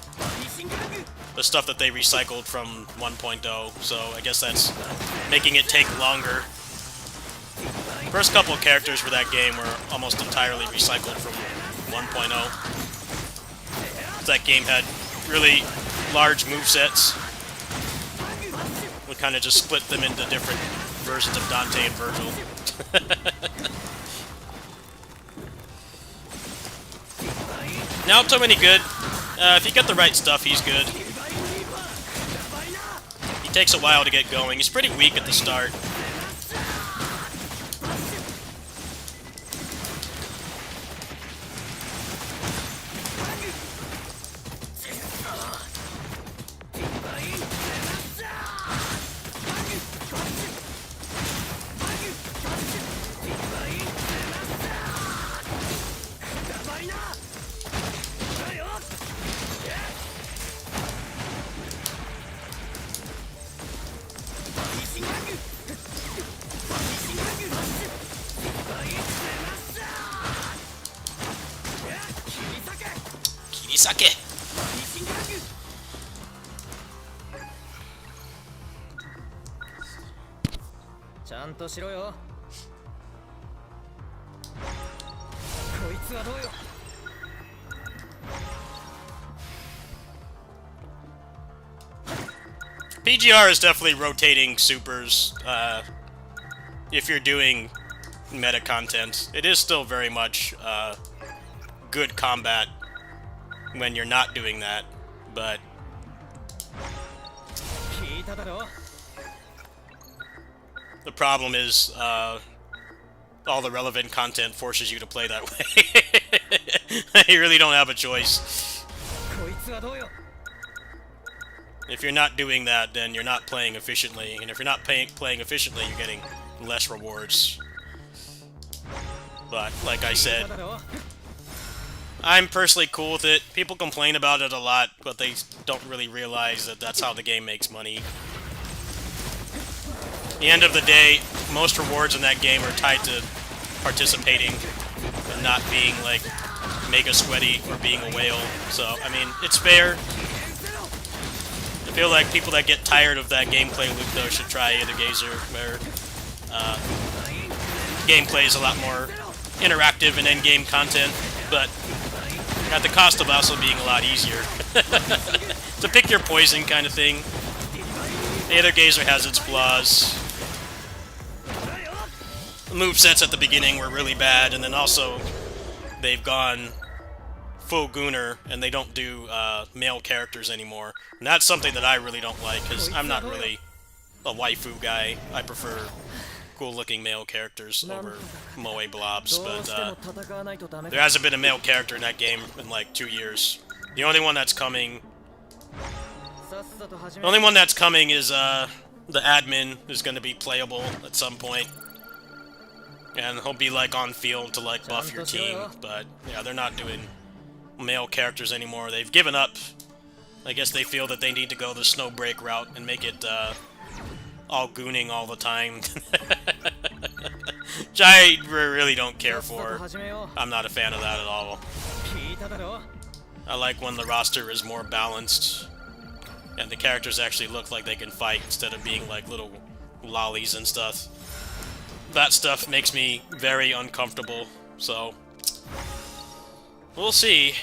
stuff that they recycled from 1.0, so I guess that's making it take longer. First couple of characters for that game were almost entirely recycled from 1.0. That game had really large movesets. We kind of just split them into different versions of Dante and Virgil. Now up to many good. If you get the right stuff, he's good. He takes a while to get going. He's pretty weak at the start. Sake. PGR is definitely rotating supers if you're doing meta content. It is still very much good combat when you're not doing that, but the problem is all the relevant content forces you to play that way. You really don't have a choice. If you're not doing that, then you're not playing efficiently, and if you're not playing efficiently, you're getting less rewards. But, like I said, I'm personally cool with it. People complain about it a lot, but they don't really realize that that's how the game makes money. At the end of the day, most rewards in that game are tied to participating and not being, like, mega sweaty or being a whale. So, I mean, it's fair. I feel like people that get tired of that gameplay loop, though, should try Aether Gazer, where gameplay is a lot more interactive and endgame content, but at the cost of also being a lot easier. It's a pick your poison kind of thing. Aether Gazer has its flaws. The movesets at the beginning were really bad, and then also they've gone full Gunner, and they don't do male characters anymore. And that's something that I really don't like, because I'm not really a waifu guy. I prefer cool-looking male characters over moe blobs, but there hasn't been a male character in that game in like 2 years. The only one that's coming is the admin is going to be playable at some point, and he'll be like on field to like buff your team. But yeah, they're not doing male characters anymore. They've given up. I guess they feel that they need to go the Snowbreak route and make it all gooning all the time. Which I really don't care for. I'm not a fan of that at all. I like when the roster is more balanced and the characters actually look like they can fight instead of being like little lollies and stuff. That stuff makes me very uncomfortable, so We'll see.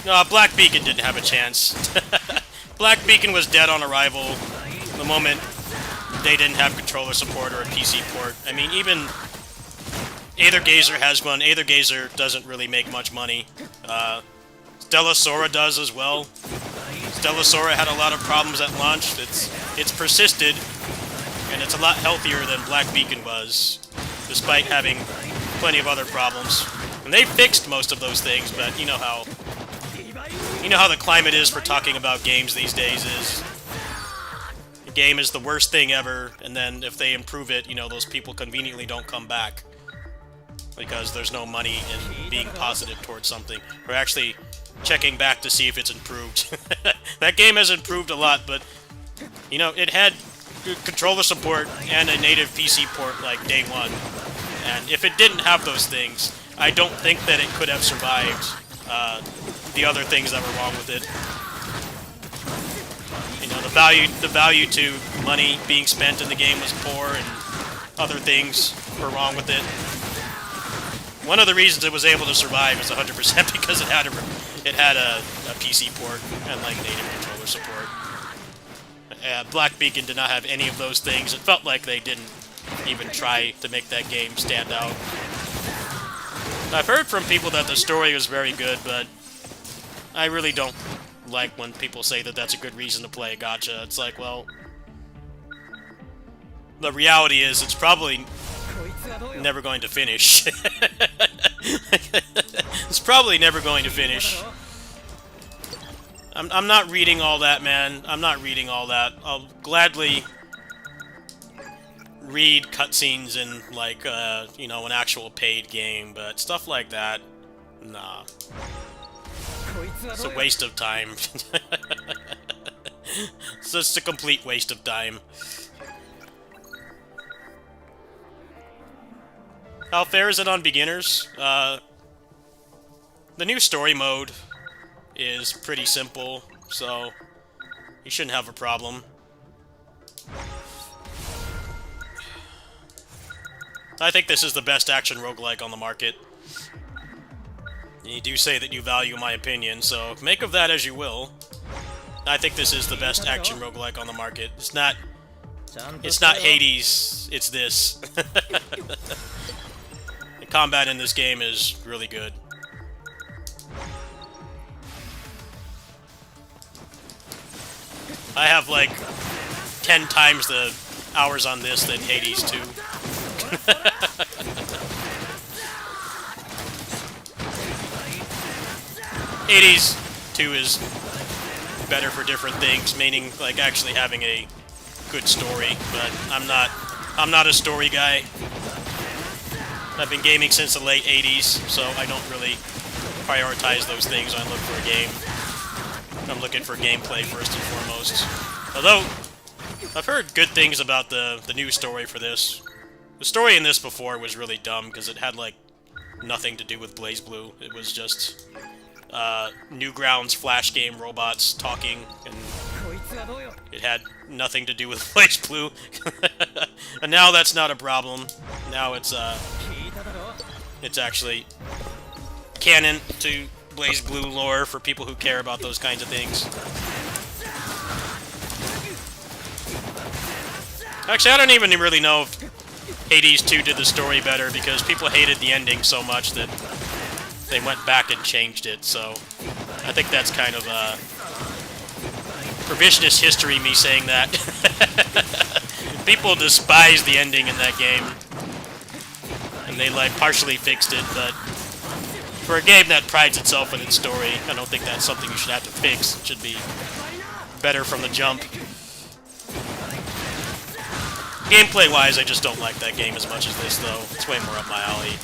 No, Black Beacon didn't have a chance. Black Beacon was dead on arrival the moment they didn't have controller support or a PC port. I mean, even Aether Gazer has one. Aether Gazer doesn't really make much money. Stella Sora does as well. Stella Sora had a lot of problems at launch. It's persisted, and it's a lot healthier than Black Beacon was, despite having plenty of other problems. And they fixed most of those things, but you know how the climate is for talking about games these days is the game is the worst thing ever, and then if they improve it, you know, those people conveniently don't come back because there's no money in being positive towards something, or actually checking back to see if it's improved. That game has improved a lot, but, you know, it had controller support and a native PC port like day one, and if it didn't have those things, I don't think that it could have survived the other things that were wrong with it. You know, the value to money being spent in the game was poor, and other things were wrong with it. One of the reasons it was able to survive is 100% because it had a PC port and like native controller support. Black Beacon did not have any of those things. It felt like they didn't even try to make that game stand out. I've heard from people that the story was very good, but I really don't like when people say that that's a good reason to play a gacha. It's like, well, the reality is it's probably never going to finish. It's probably never going to finish. I'm not reading all that, man. I'm not reading all that. I'll gladly read cutscenes in, like, you know, an actual paid game, but stuff like that, nah. It's a waste of time. It's just a complete waste of time. How fair is it on beginners? The new story mode is pretty simple, so you shouldn't have a problem. I think this is the best action roguelike on the market. You do say that you value my opinion, so make of that as you will. I think this is the best action roguelike on the market. It's not Hades, it's this. The combat in this game is really good. I have like 10 times the hours on this than Hades 2. Hades 2 is better for different things, meaning like actually having a good story, but I'm not a story guy. I've been gaming since the late 80s, so I don't really prioritize those things when I look for a game. I'm looking for gameplay first and foremost. Although, I've heard good things about the new story for this. The story in this before was really dumb, because it had, like, nothing to do with BlazBlue. It was just, Newgrounds Flash game robots talking, and it had nothing to do with BlazBlue. And now that's not a problem. Now it's actually canon to Blaze Blue lore for people who care about those kinds of things. Actually, I don't even really know if Hades 2 did the story better, because people hated the ending so much that they went back and changed it, so I think that's kind of revisionist history, me saying that. People despise the ending in that game, and they like partially fixed it, but for a game that prides itself in its story, I don't think that's something you should have to fix. It should be better from the jump. Gameplay-wise, I just don't like that game as much as this, though. It's way more up my alley.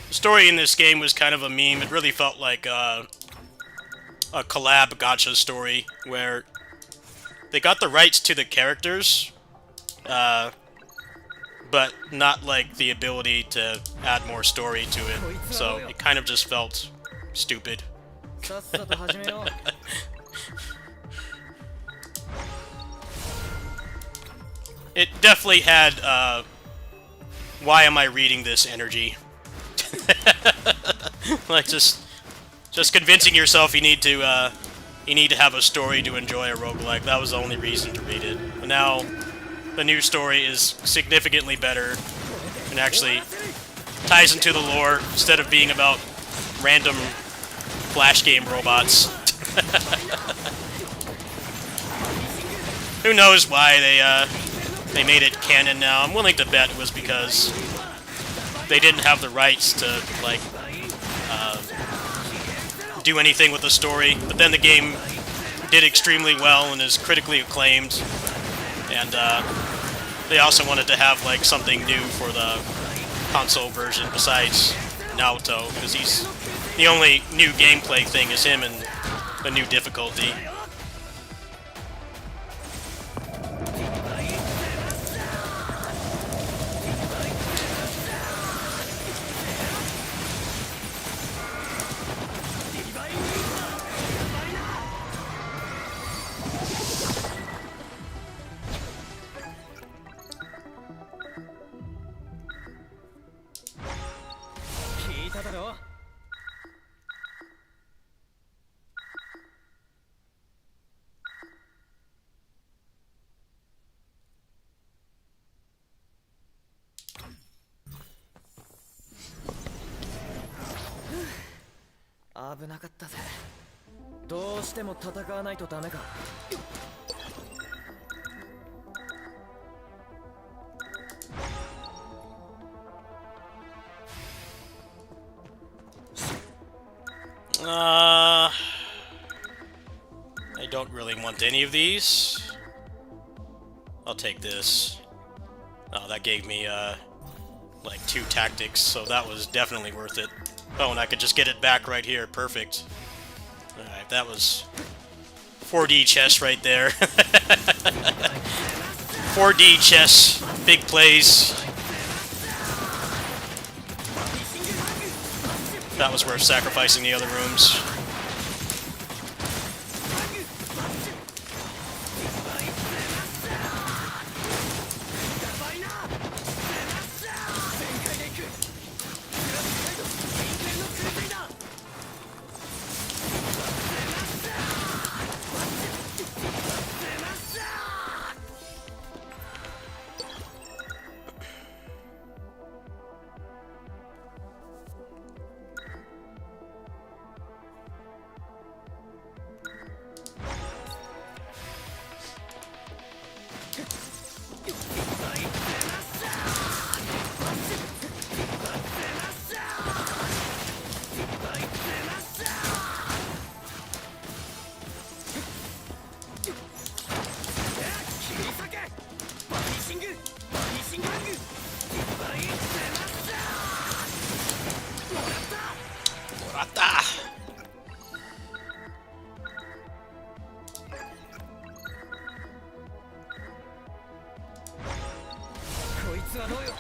The story in this game was kind of a meme. It really felt like a collab gacha story, where they got the rights to the characters, but not like the ability to add more story to it, so it kind of just felt stupid. It definitely had, why am I reading this energy? Like, just convincing yourself you need to have a story to enjoy a roguelike. That was the only reason to read it. But now, the new story is significantly better, and actually ties into the lore, instead of being about random Flash game robots. Who knows why they made it canon now. I'm willing to bet it was because they didn't have the rights to, like, do anything with the story. But then the game did extremely well and is critically acclaimed. And they also wanted to have, like, something new for the console version besides Naoto, because he's the only new gameplay thing is him and the new difficulty. I don't really want any of these. I'll take this. Oh, that gave me, like 2 tactics, so that was definitely worth it. Oh, and I could just get it back right here. Perfect. Alright, that was 4D chess right there. 4D chess. Big plays. That was worth sacrificing the other rooms. つはどうよ。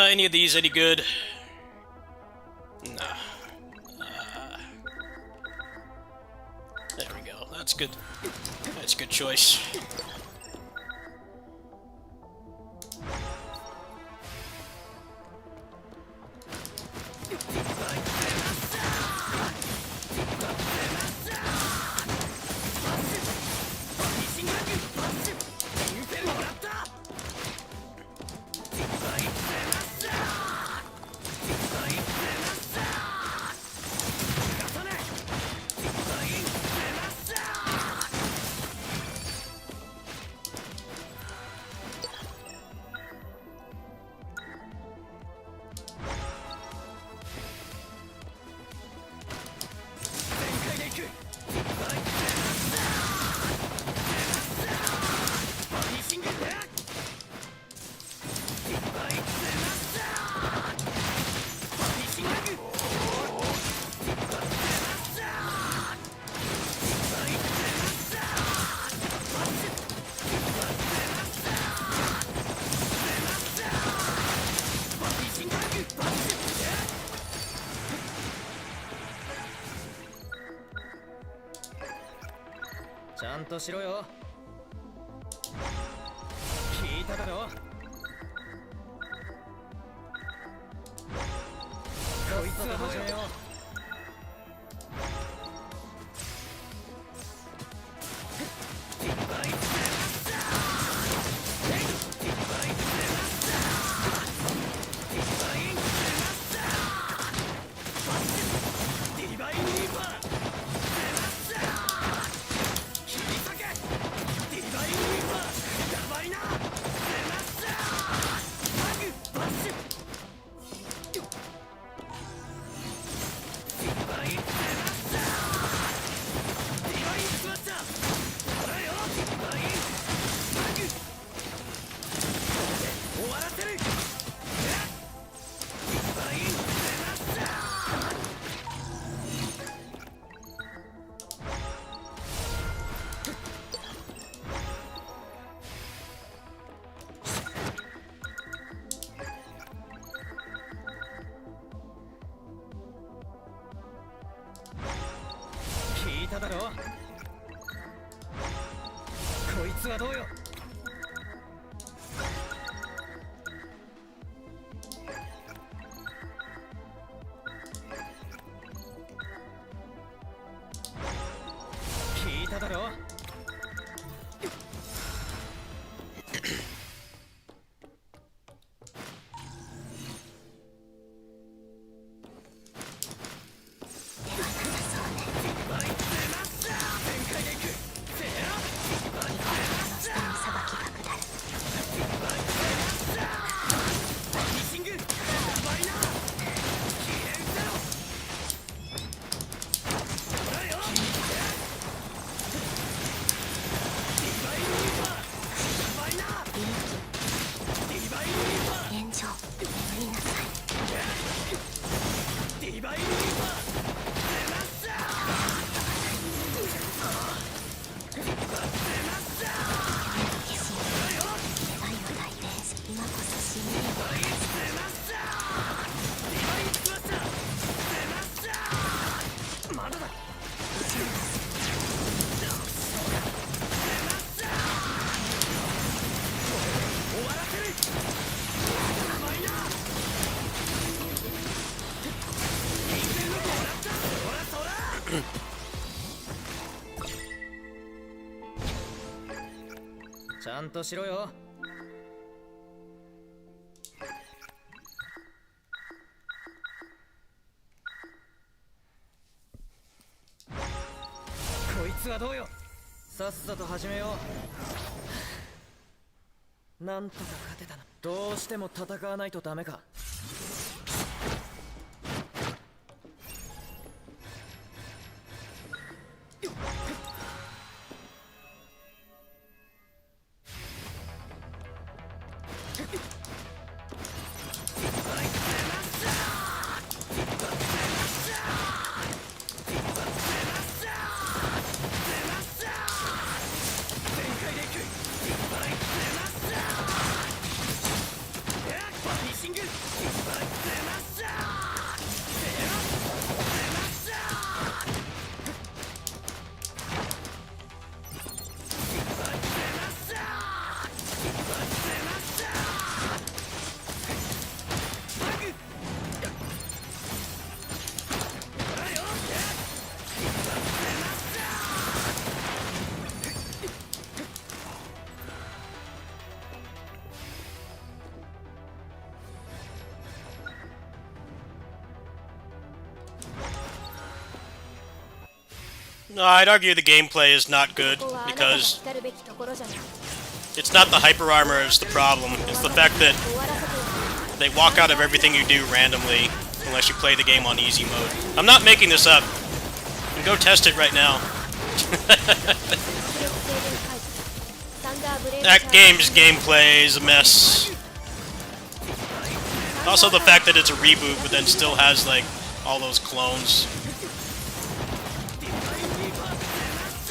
Any of these any good? Nah. There we go. That's good. That's a good choice.ちゃんとしろよ。聞いただろ。こいつは始めよう。聞いただろ。こいつはどうよ。ちゃんとしろよ。こいつはどうよ。さっさと始めよう。なんとか勝てたな。どうしても戦わないとダメか。No, I'd argue the gameplay is not good, because it's not the hyper armor that's the problem, it's the fact that they walk out of everything you do randomly, unless you play the game on easy mode. I'm not making this up. You can go test it right now. That game's gameplay is a mess. Also the fact that it's a reboot, but then still has, like, all those clones.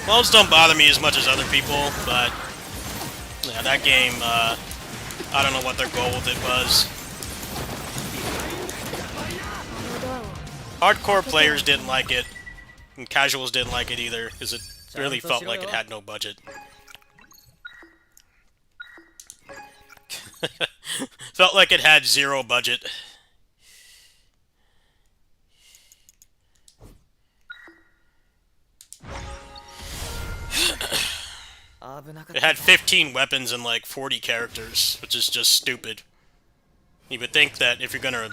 Clones don't bother me as much as other people, but yeah, that game, I don't know what their goal with it was. Hardcore players didn't like it, and casuals didn't like it either, because it really felt like it had no budget. Felt like it had zero budget. It had 15 weapons and like 40 characters, which is just stupid. You would think that if you're gonna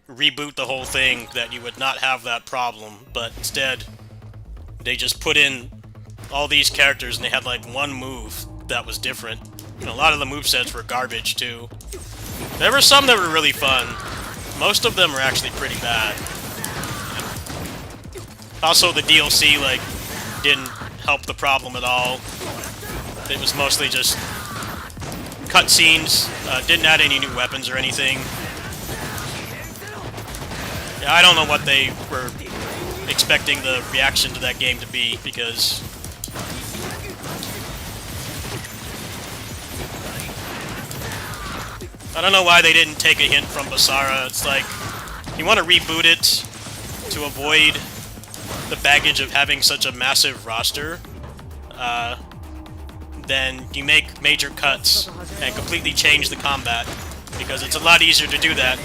reboot the whole thing, that you would not have that problem, but instead, they just put in all these characters and they had like one move that was different. And a lot of the movesets were garbage too. There were some that were really fun. Most of them were actually pretty bad. Also, the DLC like didn't help the problem at all. It was mostly just cutscenes, didn't add any new weapons or anything. Yeah, I don't know what they were expecting the reaction to that game to be, because I don't know why they didn't take a hint from Basara. It's like, you want to reboot it to avoid the baggage of having such a massive roster, then you make major cuts and completely change the combat, because it's a lot easier to do that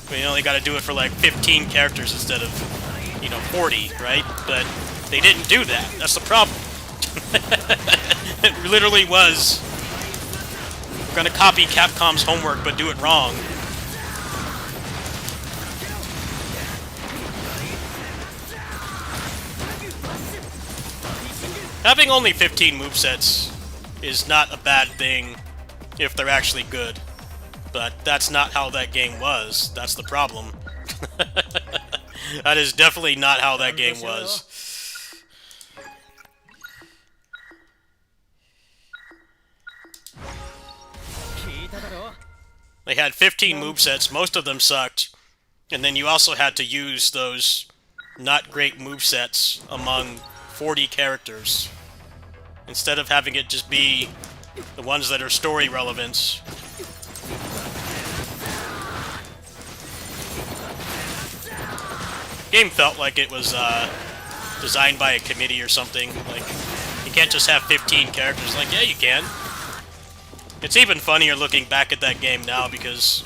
when you only got to do it for like 15 characters instead of, 40, right? But they didn't do that. That's the problem. It literally was, we're gonna copy Capcom's homework but do it wrong. Having only 15 movesets is not a bad thing if they're actually good. But that's not how that game was. That's the problem. That is definitely not how that game was. They had 15 movesets, most of them sucked. And then you also had to use those not great movesets among 40 characters, instead of having it just be the ones that are story relevant. The game felt like it was designed by a committee or something. Like, you can't just have 15 characters. Like, yeah, you can. It's even funnier looking back at that game now, because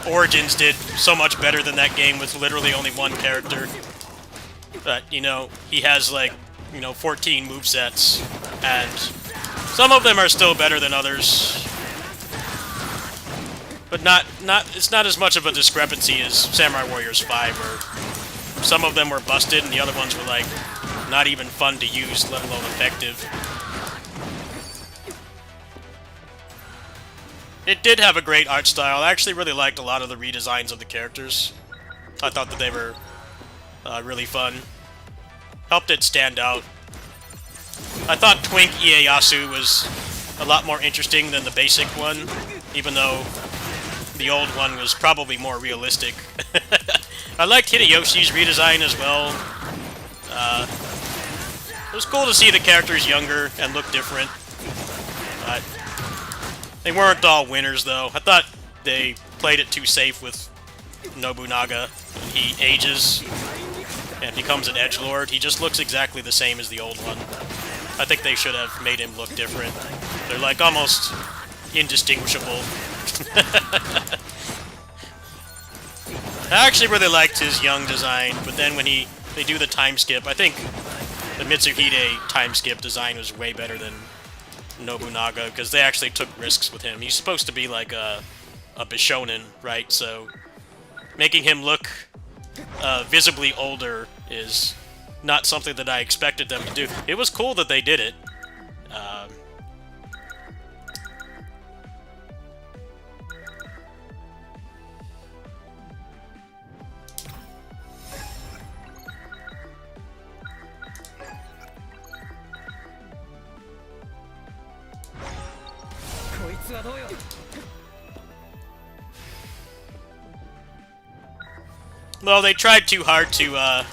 Origins did so much better than that game with literally only one character. But, you know, he has, like, you know, 14 movesets, and some of them are still better than others. But it's not as much of a discrepancy as Samurai Warriors 5, where some of them were busted and the other ones were, like, not even fun to use, let alone effective. It did have a great art style. I actually really liked a lot of the redesigns of the characters. I thought that they were really fun. Helped it stand out. I thought Twink Ieyasu was a lot more interesting than the basic one, even though the old one was probably more realistic. I liked Hideyoshi's redesign as well. It was cool to see the characters younger and look different. But they weren't all winners, though. I thought they played it too safe with Nobunaga. He ages and becomes an edgelord. He just looks exactly the same as the old one. I think they should have made him look different. They're like almost indistinguishable. I actually really liked his young design, but then when they do the time skip, I think the Mitsuhide time skip design was way better than Nobunaga, because they actually took risks with him. He's supposed to be like a Bishonen, right? So making him look visibly older is not something that I expected them to do. It was cool that they did it. Well, they tried too hard to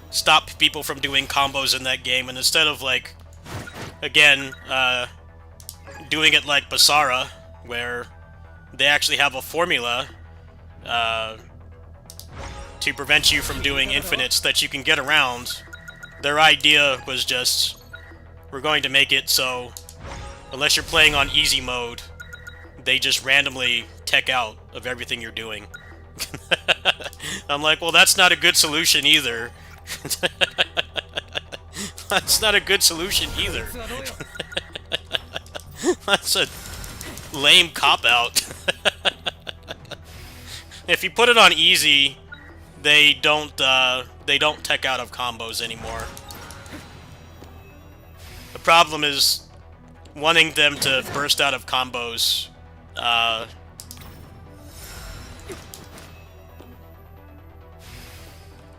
stop people from doing combos in that game, and instead of, like, again, doing it like Basara, where they actually have a formula to prevent you from doing infinites that you can get around, their idea was just, we're going to make it so, unless you're playing on easy mode, they just randomly tech out of everything you're doing. I'm like, well, that's not a good solution either. That's not a good solution either. That's a lame cop-out. If you put it on easy, they don't tech out of combos anymore. The problem is wanting them to burst out of combos.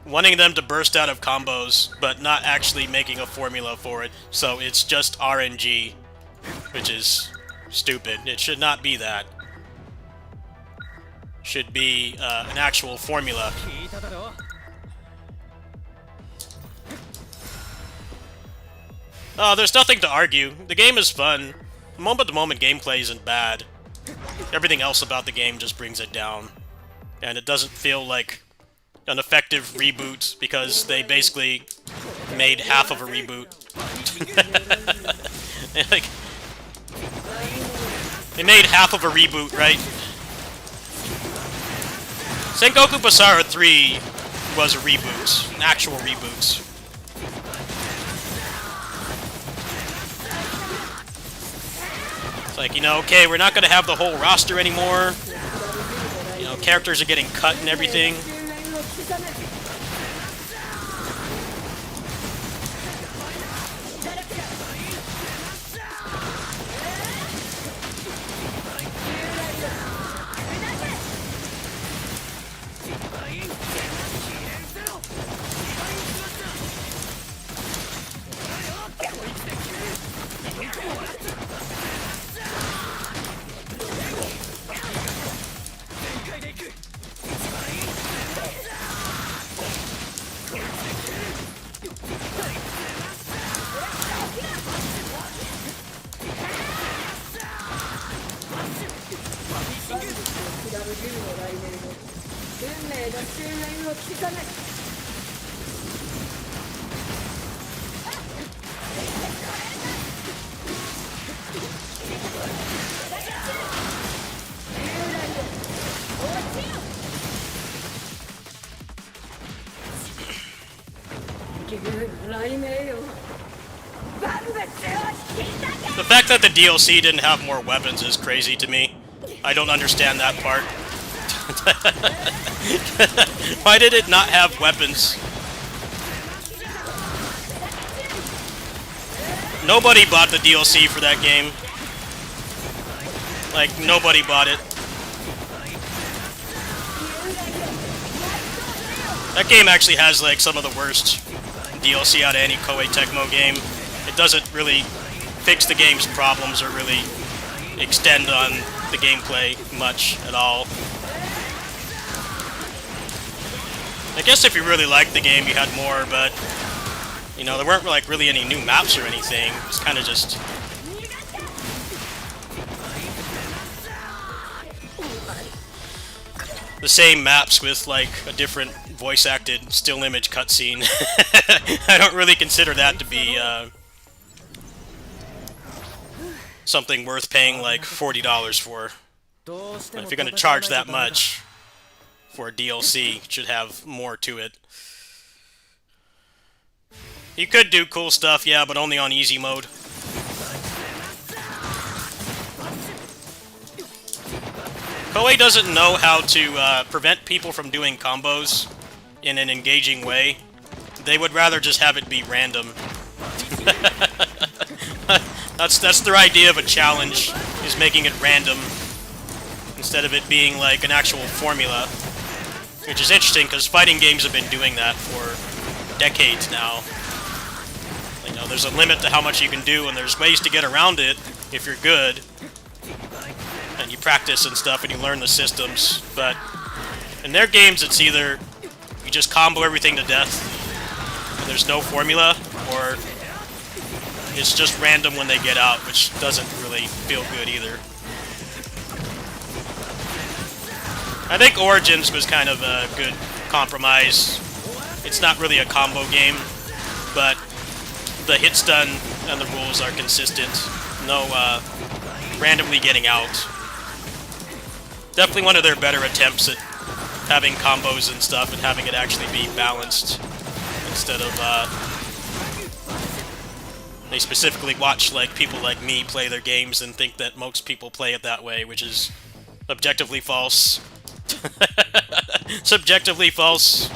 Wanting them to burst out of combos, but not actually making a formula for it, so it's just RNG, which is stupid. It should not be that. It should be an actual formula. Oh, there's nothing to argue. The game is fun. Moment-to-moment gameplay isn't bad. Everything else about the game just brings it down. And it doesn't feel like an effective reboot, because they basically made half of a reboot. Like, they made half of a reboot, right? Sengoku Basara 3 was a reboot, an actual reboot. It's like, you know, okay, we're not going to have the whole roster anymore. You know, characters are getting cut and everything. The fact that the DLC didn't have more weapons is crazy to me. I don't understand that part. Why did it not have weapons? Nobody bought the DLC for that game. Like, nobody bought it. That game actually has, like, some of the worst DLC out of any Koei Tecmo game. It doesn't really fix the game's problems or really extend on the gameplay much at all. I guess if you really liked the game, you had more, but, you know, there weren't, like, really any new maps or anything. It's kind of just... the same maps with, like, a different voice-acted still image cutscene. I don't really consider that to be, something worth paying, like, $40 for. And if you're gonna charge that much for a DLC, it should have more to it. You could do cool stuff, yeah, but only on easy mode. Koei doesn't know how to prevent people from doing combos in an engaging way. They would rather just have it be random. That's their idea of a challenge, is making it random instead of it being like an actual formula. Which is interesting, because fighting games have been doing that for decades now. You know, there's a limit to how much you can do, and there's ways to get around it if you're good. And you practice and stuff, and you learn the systems. But in their games, it's either you just combo everything to death, and there's no formula, or it's just random when they get out, which doesn't really feel good either. I think Origins was kind of a good compromise. It's not really a combo game, but the hit stun and the rules are consistent. No randomly getting out. Definitely one of their better attempts at having combos and stuff and having it actually be balanced instead of they specifically watch like people like me play their games and think that most people play it that way, which is objectively false. Subjectively false.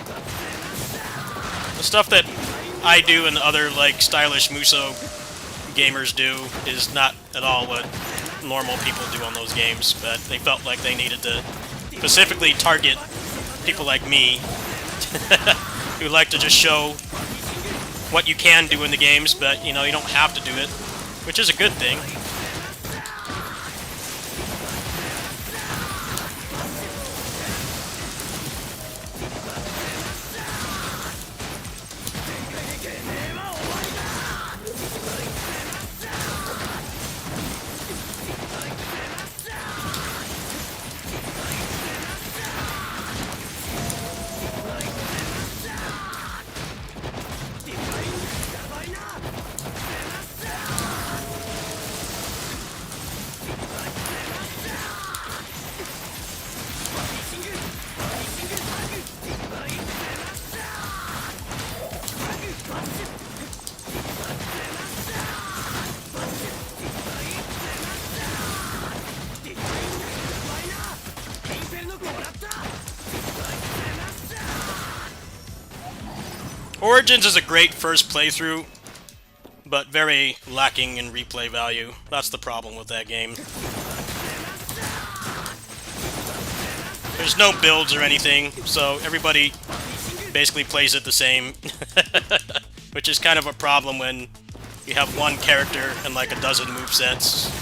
The stuff that I do and other like stylish Muso gamers do is not at all what normal people do on those games, but they felt like they needed to specifically target people like me who like to just show what you can do in the games, but you know, you don't have to do it, which is a good thing. Origins is a great first playthrough, but very lacking in replay value. That's the problem with that game. There's no builds or anything, so everybody basically plays it the same. Which is kind of a problem when you have one character and like a dozen movesets.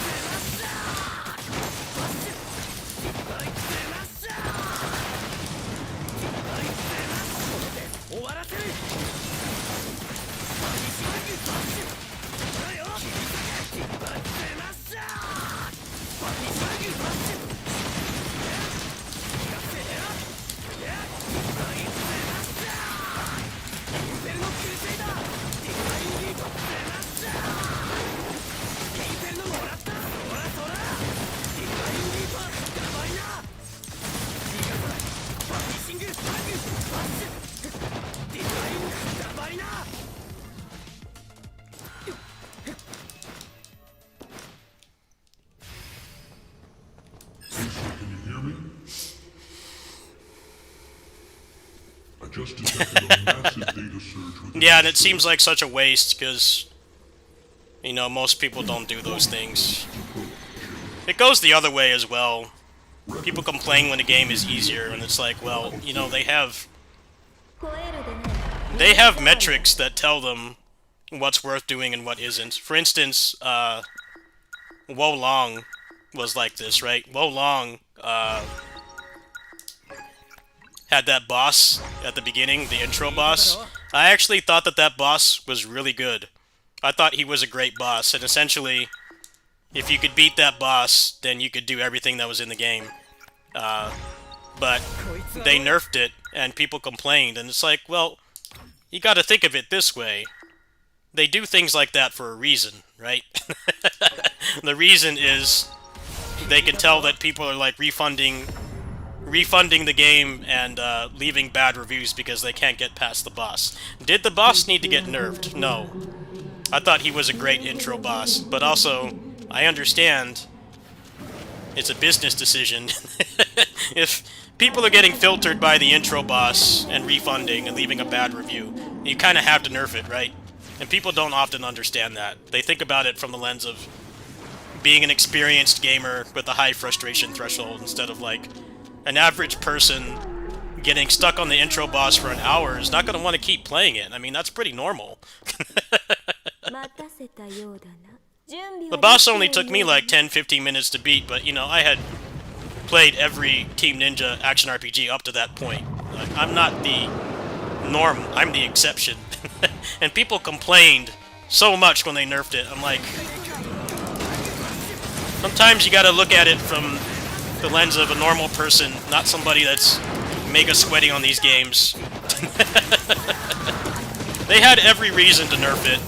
just detected a massive data surge within Yeah, and the it seems like such a waste, because, you know, most people don't do those things. It goes the other way as well. People complain when the game is easier, and it's like, well, you know, they have metrics that tell them what's worth doing and what isn't. For instance, Wo Long was like this, right? Wo Long, had that boss at the beginning, the intro boss. I actually thought that that boss was really good. I thought he was a great boss, and essentially, if you could beat that boss, then you could do everything that was in the game. But they nerfed it, and people complained, and it's like, well, you gotta think of it this way. They do things like that for a reason, right? The reason is they can tell that people are, like, refunding the game and leaving bad reviews because they can't get past the boss. Did the boss need to get nerfed? No. I thought he was a great intro boss, but also, I understand it's a business decision. If people are getting filtered by the intro boss and refunding and leaving a bad review, you kind of have to nerf it, right? And people don't often understand that. They think about it from the lens of being an experienced gamer with a high frustration threshold instead of, like, an average person getting stuck on the intro boss for an hour is not going to want to keep playing it. I mean, that's pretty normal. The boss only took me like 10-15 minutes to beat, but, you know, I had played every Team Ninja action RPG up to that point. Like, I'm not the norm, I'm the exception. And people complained so much when they nerfed it. I'm like, sometimes you gotta look at it from the lens of a normal person, not somebody that's mega sweaty on these games. They had every reason to nerf it.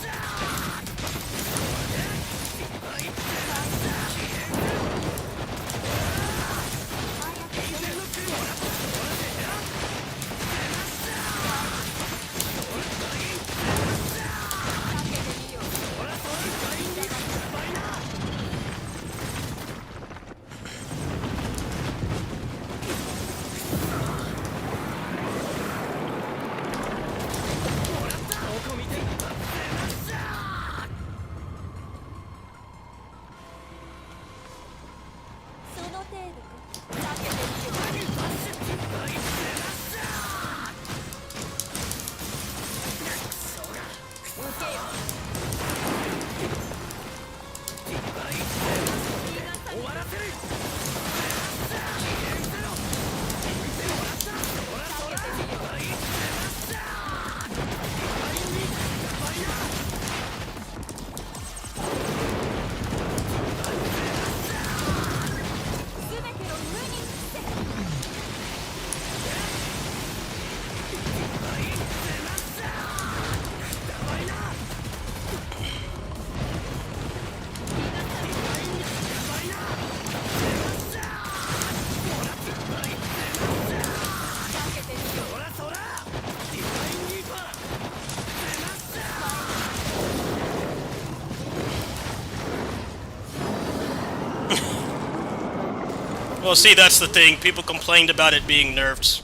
Well, see, that's the thing. People complained about it being nerfed,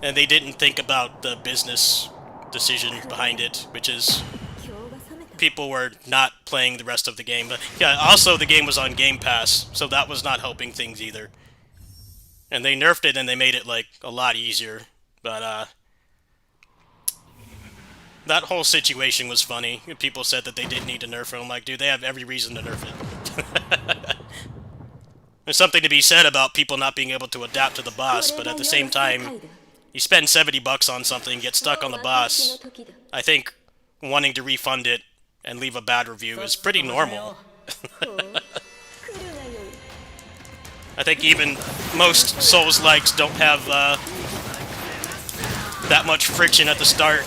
and they didn't think about the business decision behind it, which is people were not playing the rest of the game. But yeah, also the game was on Game Pass, so that was not helping things either. And they nerfed it and they made it, like, a lot easier. But, that whole situation was funny. People said that they didn't need to nerf it. I'm like, dude, they have every reason to nerf it. There's something to be said about people not being able to adapt to the boss, but at the same time, you spend $70 on something, get stuck on the boss. I think wanting to refund it and leave a bad review is pretty normal. I think even most Souls-likes don't have that much friction at the start.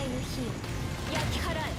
の火を焼き払え。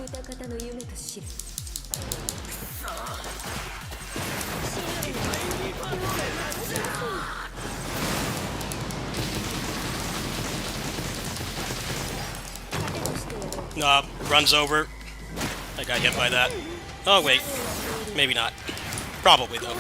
歌方の夢と知る。Runs over. I got hit by that. Oh, wait. Maybe not. Probably, though.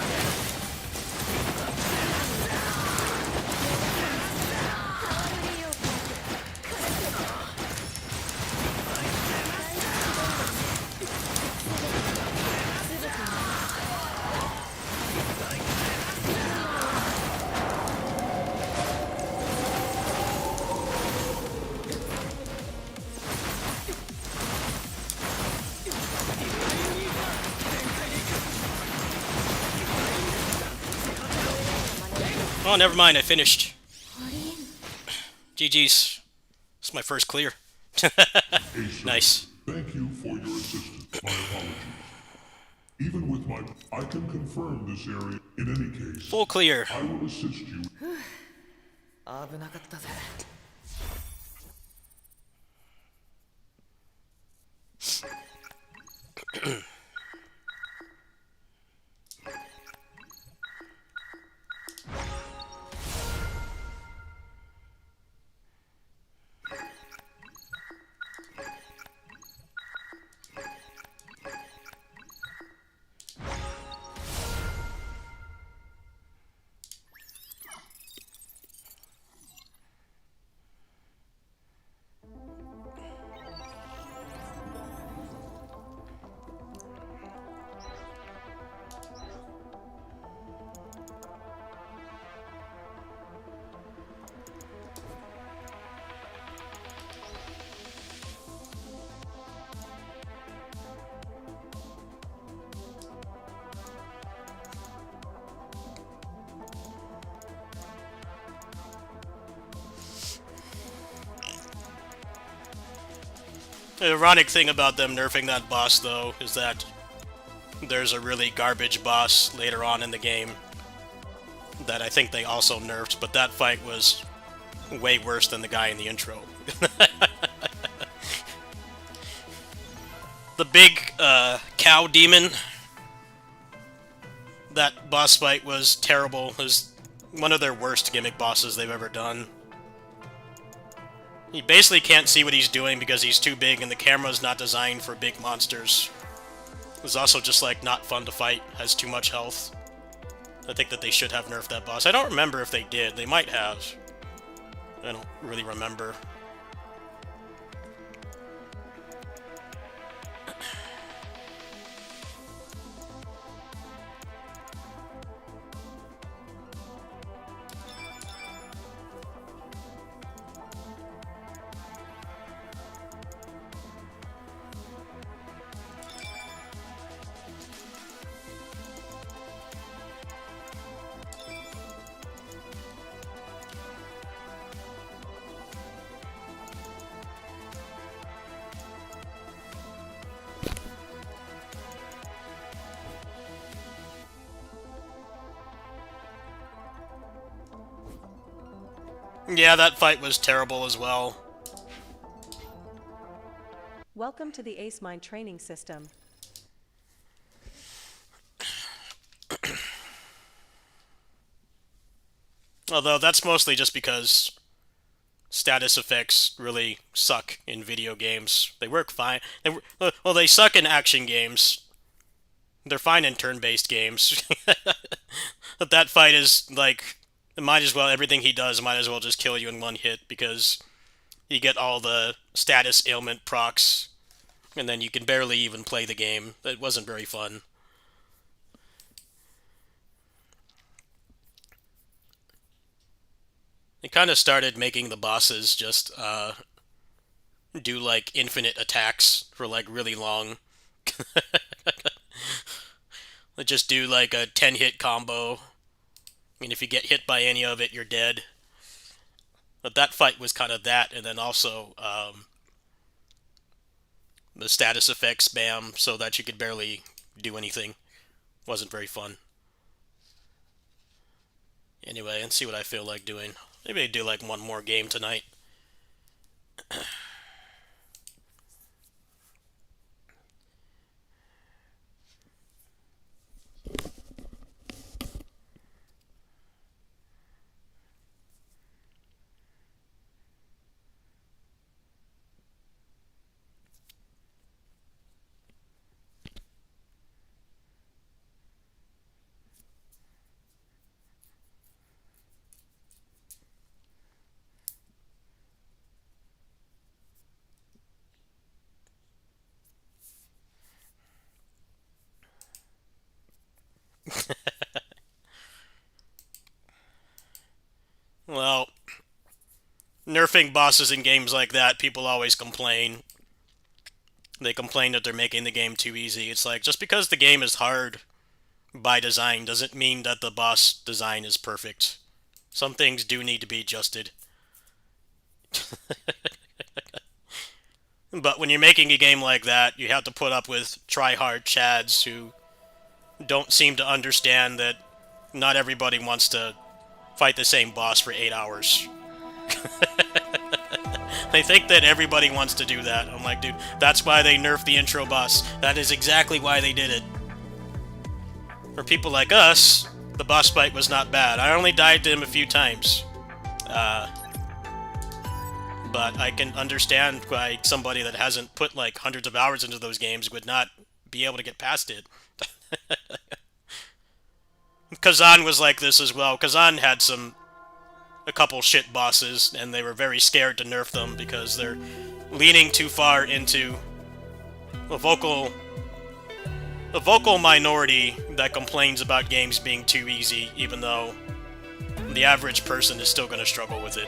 Oh, never mind, I finished. GG's. It's my first clear. Nice. Thank you for your assistance. My apologies. Even with my... I can confirm this area. In any case, Full clear. I will assist you. 危なかったぜ。The ironic thing about them nerfing that boss, though, is that there's a really garbage boss later on in the game that I think they also nerfed, but that fight was way worse than the guy in the intro. The big cow demon, that boss fight was terrible. It was one of their worst gimmick bosses they've ever done. He basically can't see what he's doing because he's too big and the camera's not designed for big monsters. It's also just, like, not fun to fight, has too much health. I think that they should have nerfed that boss. I don't remember if they did. They might have. I don't really remember. Yeah, that fight was terrible as well. Welcome to the Ace Mine training system. Although that's mostly just because status effects really suck in video games. They work fine. Well, they suck in action games. They're fine in turn-based games. But that fight is, like, It might as well, everything he does might as well just kill you in one hit, because you get all the status ailment procs, and then you can barely even play the game. It wasn't very fun. It kind of started making the bosses just do like infinite attacks for like really long. They just do like a 10-hit combo. I mean, if you get hit by any of it, you're dead. But that fight was kind of that, and then also the status effect spam so that you could barely do anything. Wasn't very fun. Anyway, and see what I feel like doing. Maybe I do like one more game tonight. Well, nerfing bosses in games like that, people always complain. They complain that they're making the game too easy. It's like, just because the game is hard by design doesn't mean that the boss design is perfect. Some things do need to be adjusted. But when you're making a game like that, you have to put up with try-hard chads who don't seem to understand that not everybody wants to fight the same boss for 8 hours. They think that everybody wants to do that. I'm like, dude, that's why they nerfed the intro boss. That is exactly why they did it. For people like us, the boss fight was not bad. I only died to him a few times. But I can understand why somebody that hasn't put like hundreds of hours into those games would not be able to get past it. Kazan was like this as well. Kazan had a couple shit bosses, and they were very scared to nerf them because they're leaning too far into a vocal minority that complains about games being too easy, even though the average person is still going to struggle with it.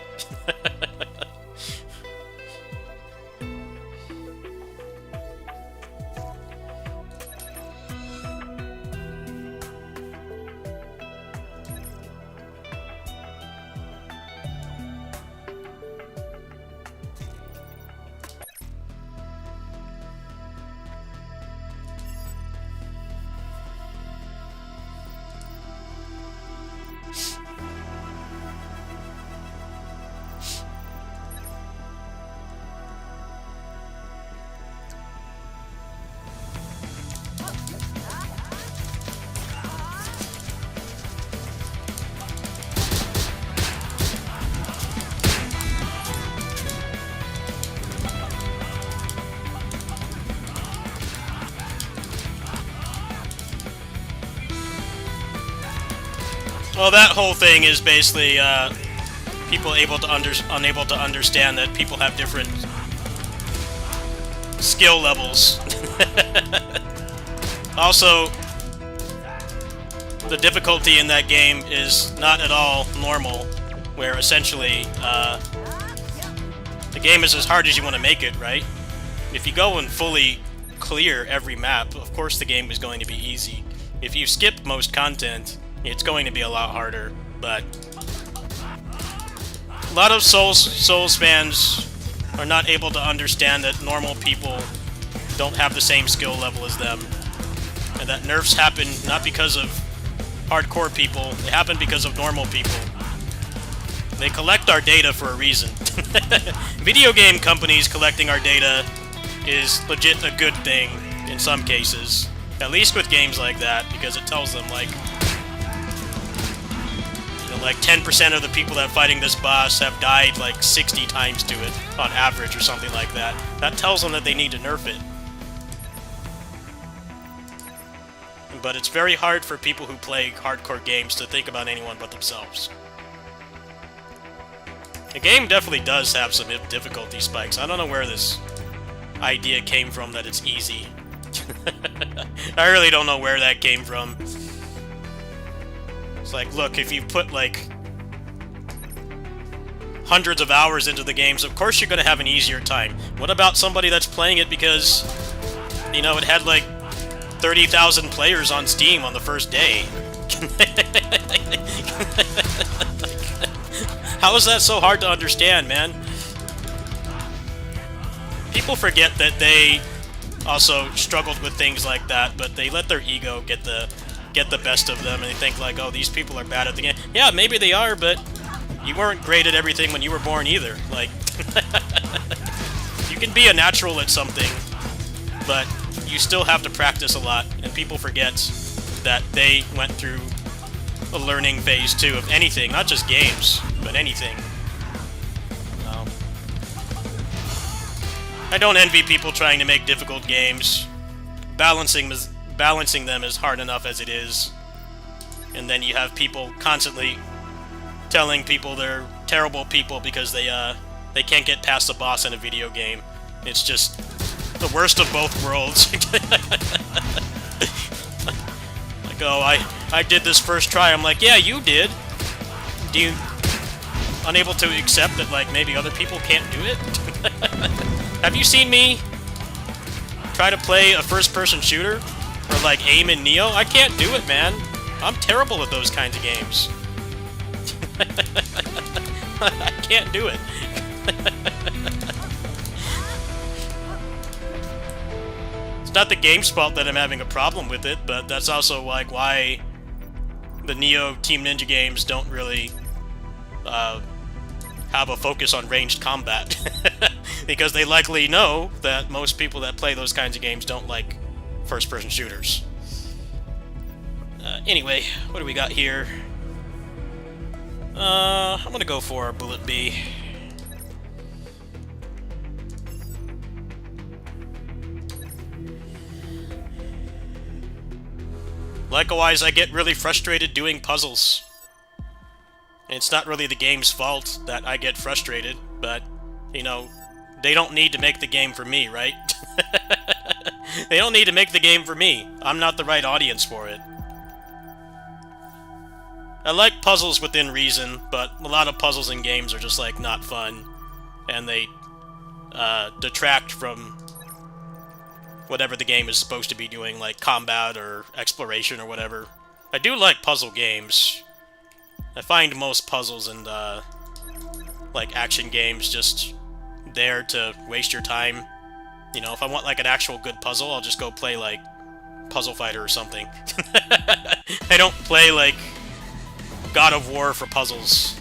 Well, that whole thing is basically people unable to understand that people have different skill levels. Also, the difficulty in that game is not at all normal, where essentially the game is as hard as you want to make it, right? If you go and fully clear every map, of course the game is going to be easy. If you skip most content, it's going to be a lot harder, but a lot of Souls fans are not able to understand that normal people don't have the same skill level as them, and that nerfs happen not because of hardcore people, they happen because of normal people. They collect our data for a reason. Video game companies collecting our data is legit a good thing in some cases, at least with games like that, because it tells them, like, like 10% of the people that are fighting this boss have died like 60 times to it on average or something like that. That tells them that they need to nerf it. But it's very hard for people who play hardcore games to think about anyone but themselves. The game definitely does have some difficulty spikes. I don't know where this idea came from that it's easy. I really don't know where that came from. It's like, look, if you put like hundreds of hours into the games, of course you're going to have an easier time. What about somebody that's playing it because, you know, it had like 30,000 players on Steam on the first day? How is that so hard to understand, man? People forget that they also struggled with things like that, but they let their ego get the best of them, and they think like, oh, these people are bad at the game. Yeah, maybe they are, but you weren't great at everything when you were born either. Like, you can be a natural at something, but you still have to practice a lot, and people forget that they went through a learning phase too of anything, not just games, but anything. I don't envy people trying to make difficult games. Balancing them is hard enough as it is. And then you have people constantly telling people they're terrible people because they can't get past the boss in a video game. It's just the worst of both worlds. Like, oh, I did this first try. I'm like, yeah, you did. Do you unable to accept that like maybe other people can't do it? Have you seen me try to play a first-person shooter? Or like aim in Neo? I can't do it, man. I'm terrible at those kinds of games. I can't do it. It's not the game's fault that I'm having a problem with it, but that's also like why the Neo Team Ninja games don't really have a focus on ranged combat. Because they likely know that most people that play those kinds of games don't like first-person shooters. Anyway, what do we got here? I'm gonna go for Bullet B. Likewise, I get really frustrated doing puzzles. And it's not really the game's fault that I get frustrated, but, you know, they don't need to make the game for me, right? They don't need to make the game for me. I'm not the right audience for it. I like puzzles within reason, but a lot of puzzles in games are just, like, not fun. And they detract from whatever the game is supposed to be doing, like combat or exploration or whatever. I do like puzzle games. I find most puzzles and, like, action games just there to waste your time. You know, if I want, like, an actual good puzzle, I'll just go play, like, Puzzle Fighter or something. I don't play, like, God of War for puzzles,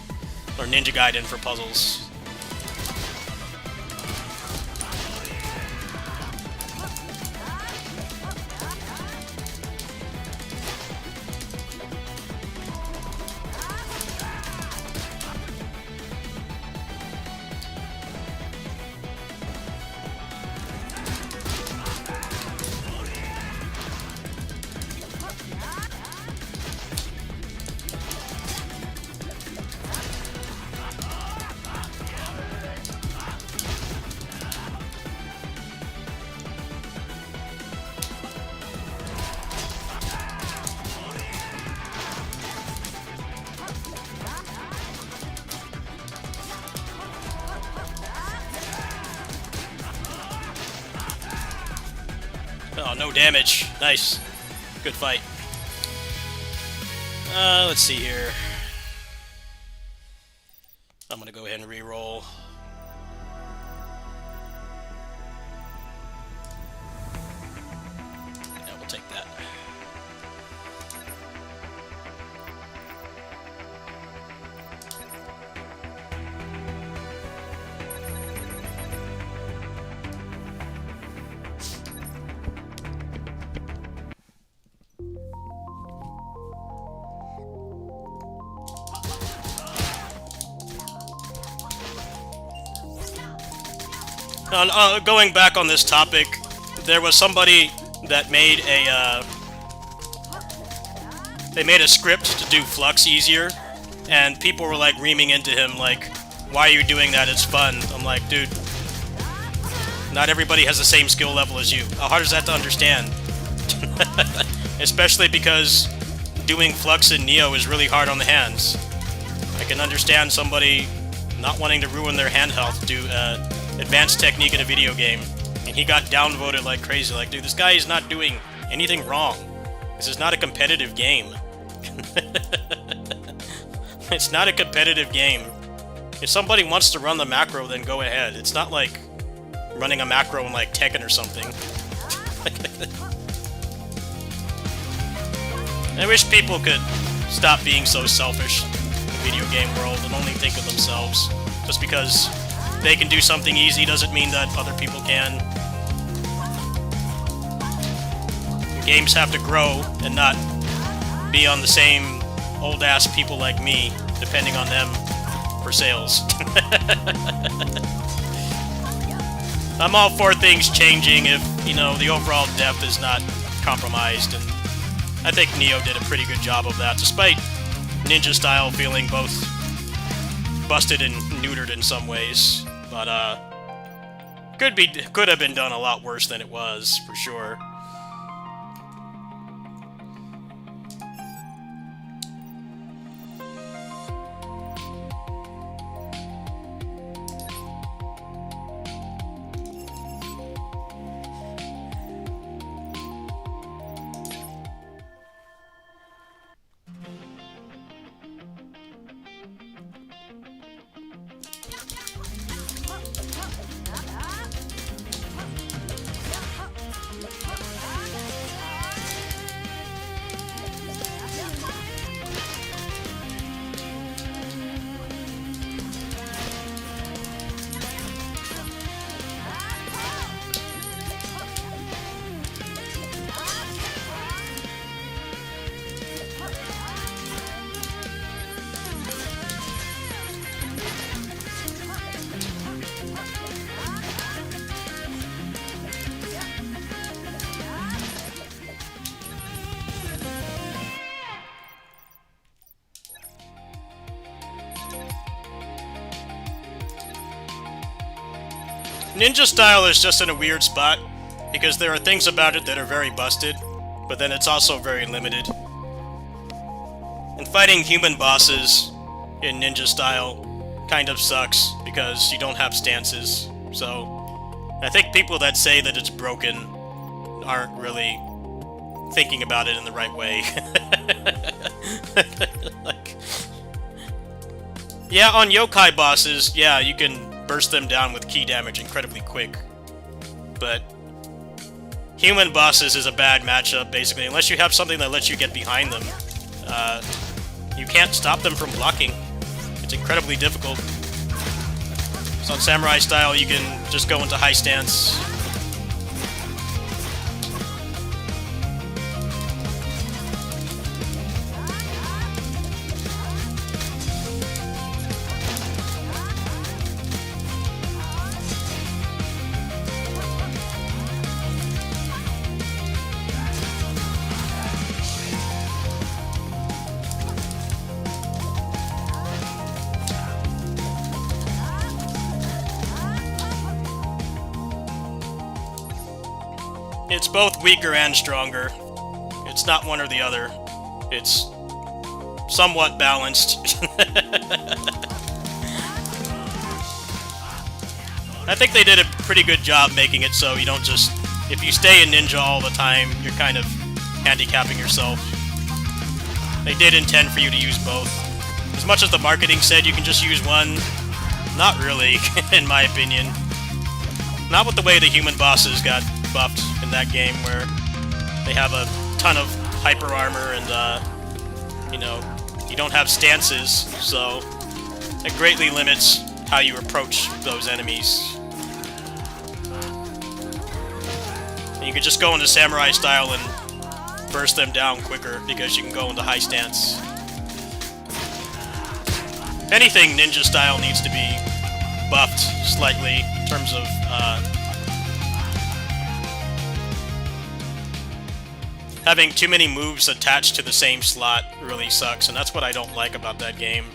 or Ninja Gaiden for puzzles. Oh, no damage. Nice. Good fight. Let's see here. I'm gonna go ahead and re-roll. Yeah, we'll take that. Going back on this topic, there was somebody that made a they made a script to do Flux easier, and people were like reaming into him like, why are you doing that? It's fun. I'm like, dude, not everybody has the same skill level as you. How hard is that to understand? Especially because doing Flux and Neo is really hard on the hands. I can understand somebody not wanting to ruin their hand health to do advanced technique in a video game. And he got downvoted like crazy. Like, dude, this guy is not doing anything wrong. This is not a competitive game. It's not a competitive game. If somebody wants to run the macro, then go ahead. It's not like running a macro in like Tekken or something. I wish people could stop being so selfish in the video game world and only think of themselves. Just because they can do something easy doesn't mean that other people can. Games have to grow and not be on the same old-ass people like me, depending on them for sales. I'm all for things changing if, you know, the overall depth is not compromised, and I think Neo did a pretty good job of that, despite Ninja Style feeling both busted and neutered in some ways. But could have been done a lot worse than it was, for sure. Ninja Style is just in a weird spot, because there are things about it that are very busted, but then it's also very limited. And fighting human bosses in Ninja Style kind of sucks, because you don't have stances, so I think people that say that it's broken aren't really thinking about it in the right way. Like, yeah, on yokai bosses, yeah, you can burst them down with key damage incredibly quick. But human bosses is a bad matchup, basically. Unless you have something that lets you get behind them, you can't stop them from blocking. It's incredibly difficult. So on Samurai Style, you can just go into high stance. It's both weaker and stronger. It's not one or the other. It's somewhat balanced. I think they did a pretty good job making it so you don't just... If you stay in Ninja all the time, you're kind of handicapping yourself. They did intend for you to use both. As much as the marketing said you can just use one, not really, in my opinion. Not with the way the human bosses got buffed in that game, where they have a ton of hyper armor and, you know, you don't have stances, so it greatly limits how you approach those enemies. And you can just go into Samurai Style and burst them down quicker because you can go into high stance. If anything, Ninja Style needs to be buffed slightly in terms of having too many moves attached to the same slot really sucks, and that's what I don't like about that game.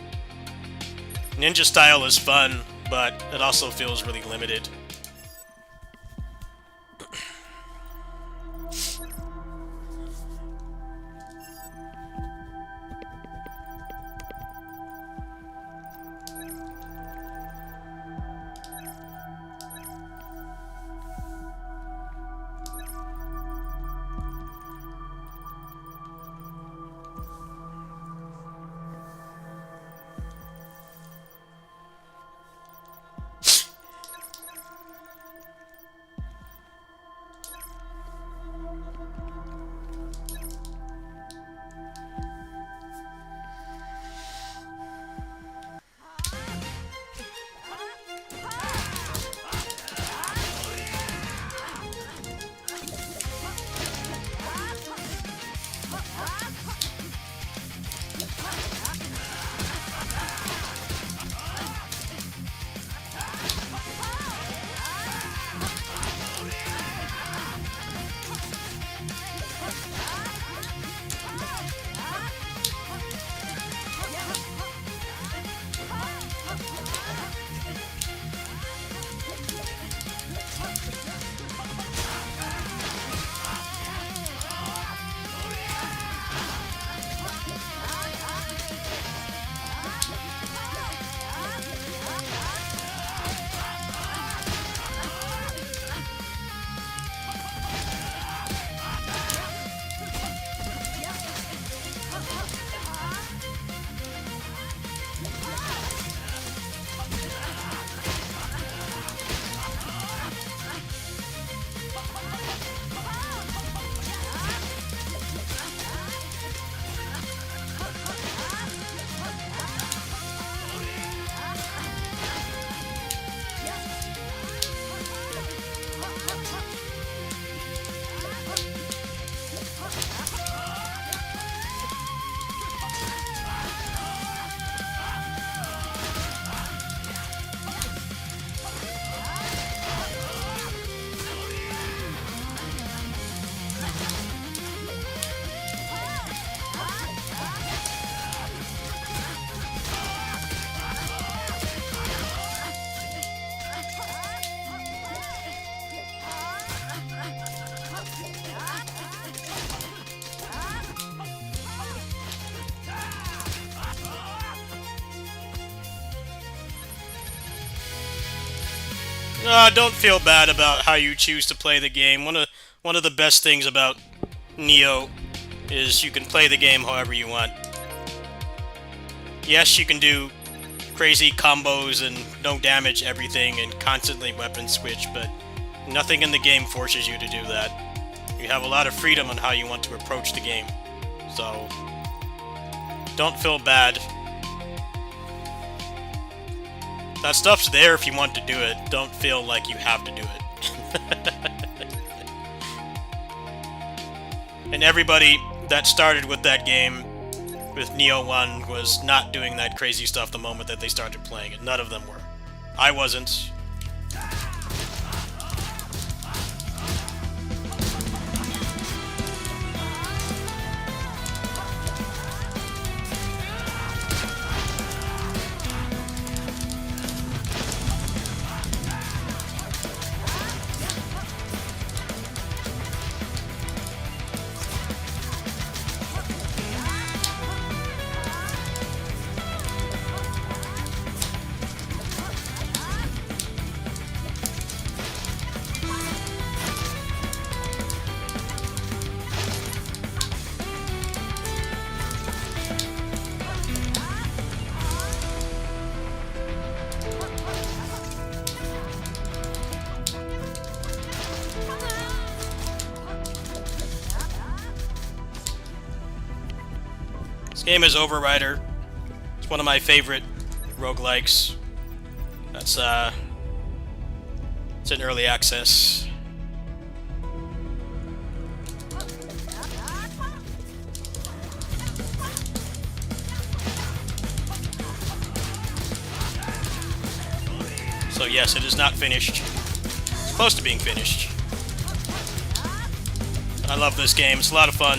Ninja style is fun, but it also feels really limited. Don't feel bad about how you choose to play the game. One of the best things about Neo is you can play the game however you want. Yes, you can do crazy combos and no damage everything and constantly weapon switch, but nothing in the game forces you to do that. You have a lot of freedom on how you want to approach the game. So, don't feel bad. That stuff's there if you want to do it. Don't feel like you have to do it. And everybody that started with that game, with Neo 1, was not doing that crazy stuff the moment that they started playing it. None of them were. I wasn't. This game is Overrider. It's one of my favorite roguelikes. It's in early access. So yes, it is not finished. It's close to being finished. I love this game. It's a lot of fun.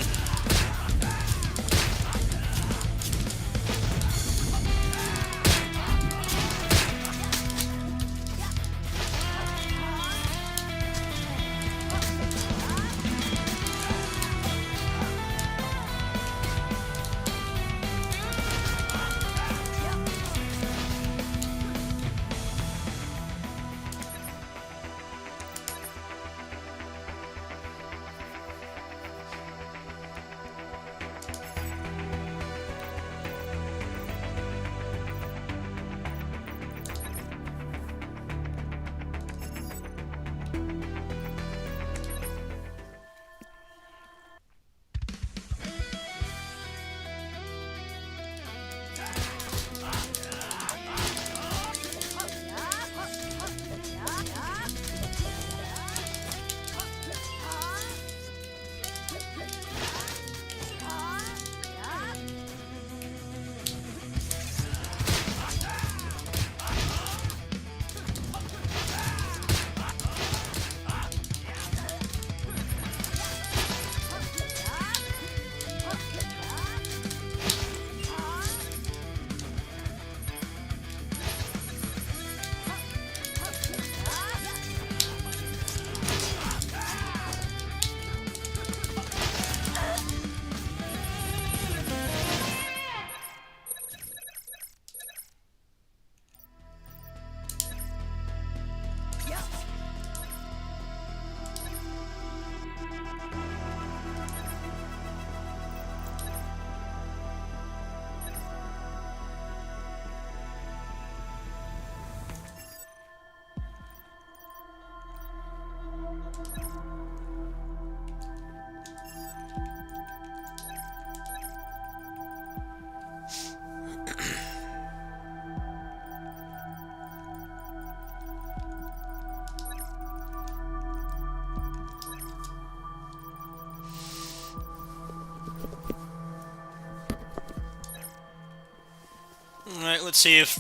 Alright, let's see if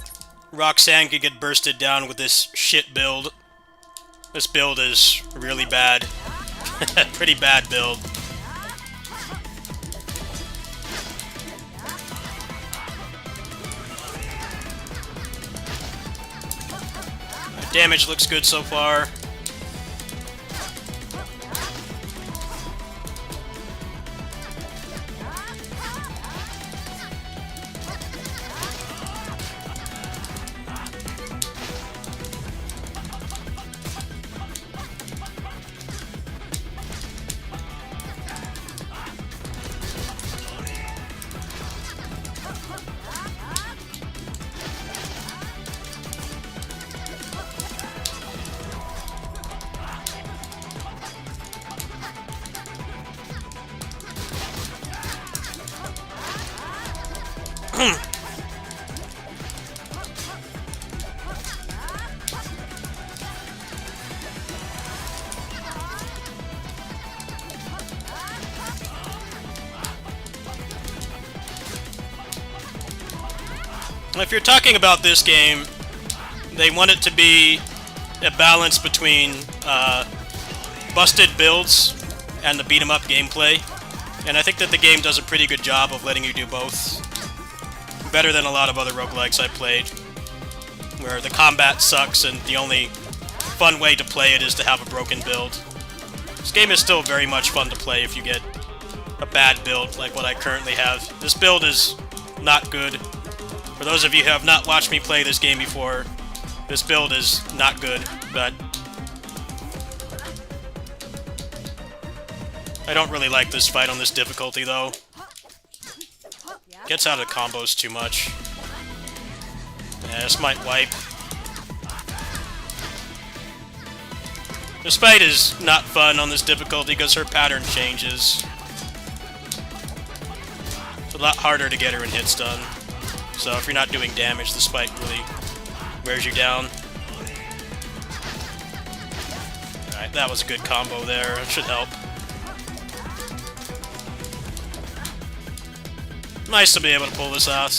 Roxanne can get bursted down with this shit build. This build is really bad. Pretty bad build. Damage looks good so far. If you're talking about this game, they want it to be a balance between busted builds and the beat-em-up gameplay, and I think that the game does a pretty good job of letting you do both. Better than a lot of other roguelikes I've played, where the combat sucks and the only fun way to play it is to have a broken build. This game is still very much fun to play if you get a bad build like what I currently have. This build is not good. For those of you who have not watched me play this game before, this build is not good, but I don't really like this fight on this difficulty, though. Gets out of combos too much. Yeah, this might wipe. This fight is not fun on this difficulty because her pattern changes. It's a lot harder to get her in hits done. So if you're not doing damage, this fight really wears you down. Alright, that was a good combo there. That should help. Nice to be able to pull this off.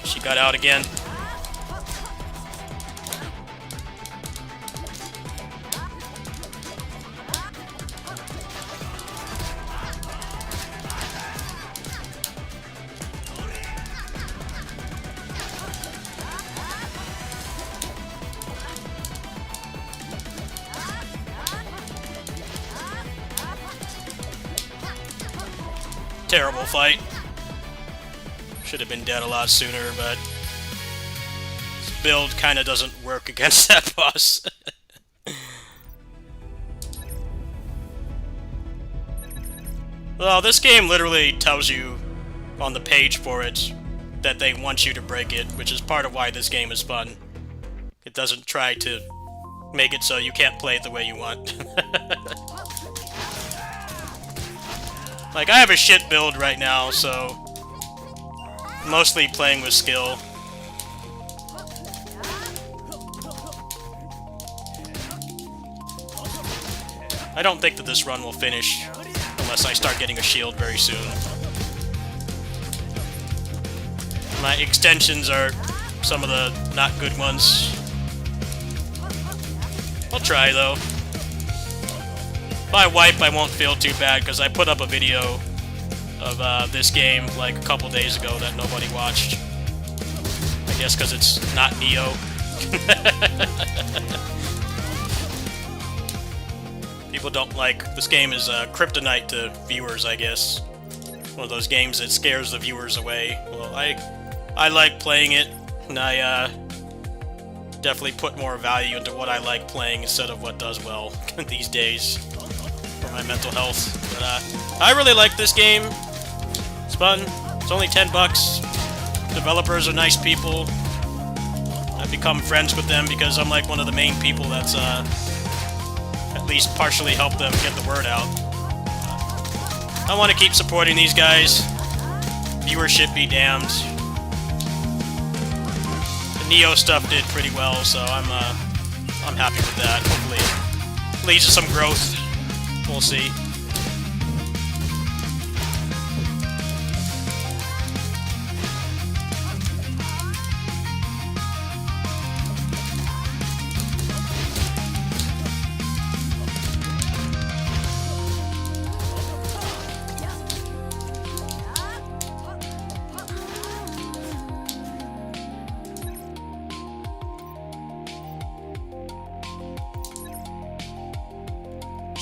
She got out again. Terrible fight. Should have been dead a lot sooner, but this build kind of doesn't work against that boss. Well, this game literally tells you on the page for it that they want you to break it, which is part of why this game is fun. It doesn't try to make it so you can't play it the way you want. Like, I have a shit build right now, so mostly playing with skill. I don't think that this run will finish unless I start getting a shield very soon. My extensions are some of the not good ones. I'll try, though. If I wipe, I won't feel too bad, because I put up a video of this game like a couple days ago that nobody watched. I guess because it's not Neo. People don't like... This game is kryptonite to viewers, I guess. One of those games that scares the viewers away. Well, I like playing it, and I definitely put more value into what I like playing instead of what does well these days for my mental health. But I really like this game. It's fun. It's only $10. Developers are nice people. I've become friends with them because I'm like one of the main people that's at least partially helped them get the word out. I want to keep supporting these guys. Viewership be damned. The Neo stuff did pretty well, so I'll I'm happy with that. Hopefully it leads to some growth. We'll see.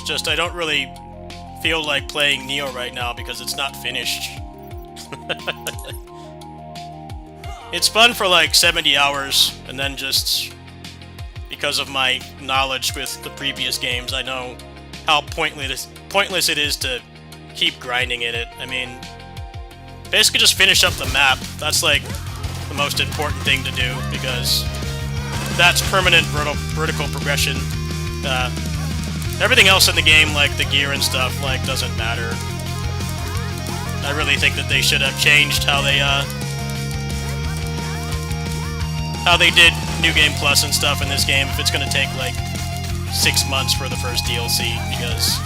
Just I don't really feel like playing Nioh right now because it's not finished. It's fun for like 70 hours, and then just because of my knowledge with the previous games, I know how pointless it is to keep grinding in it. I mean, basically just finish up the map. That's like the most important thing to do, because that's permanent vertical progression. Everything else in the game, like the gear and stuff, like doesn't matter. I really think that they should have changed how they did New Game Plus and stuff in this game if it's going to take like 6 months for the first DLC, because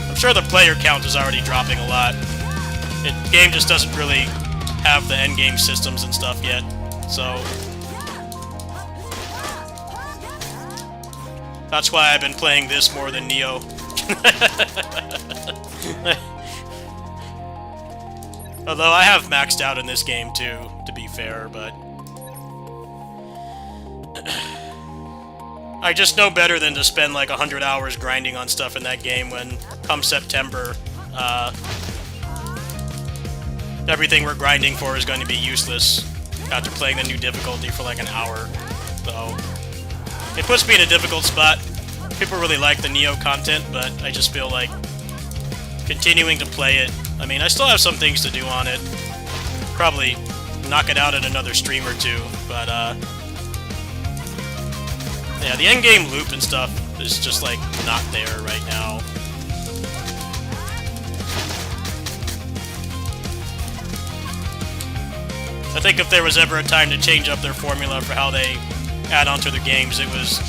I'm sure the player count is already dropping a lot. The game just doesn't really have the endgame systems and stuff yet, so that's why I've been playing this more than Nioh. Although I have maxed out in this game too, to be fair, but I just know better than to spend like 100 hours grinding on stuff in that game when, come September, everything we're grinding for is going to be useless after playing the new difficulty for like an hour. So it puts me in a difficult spot. People really like the Nioh content, but I just feel like continuing to play it. I mean, I still have some things to do on it. Probably knock it out in another stream or two, but yeah, the endgame loop and stuff is just like not there right now. I think if there was ever a time to change up their formula for how they add on to their games, it was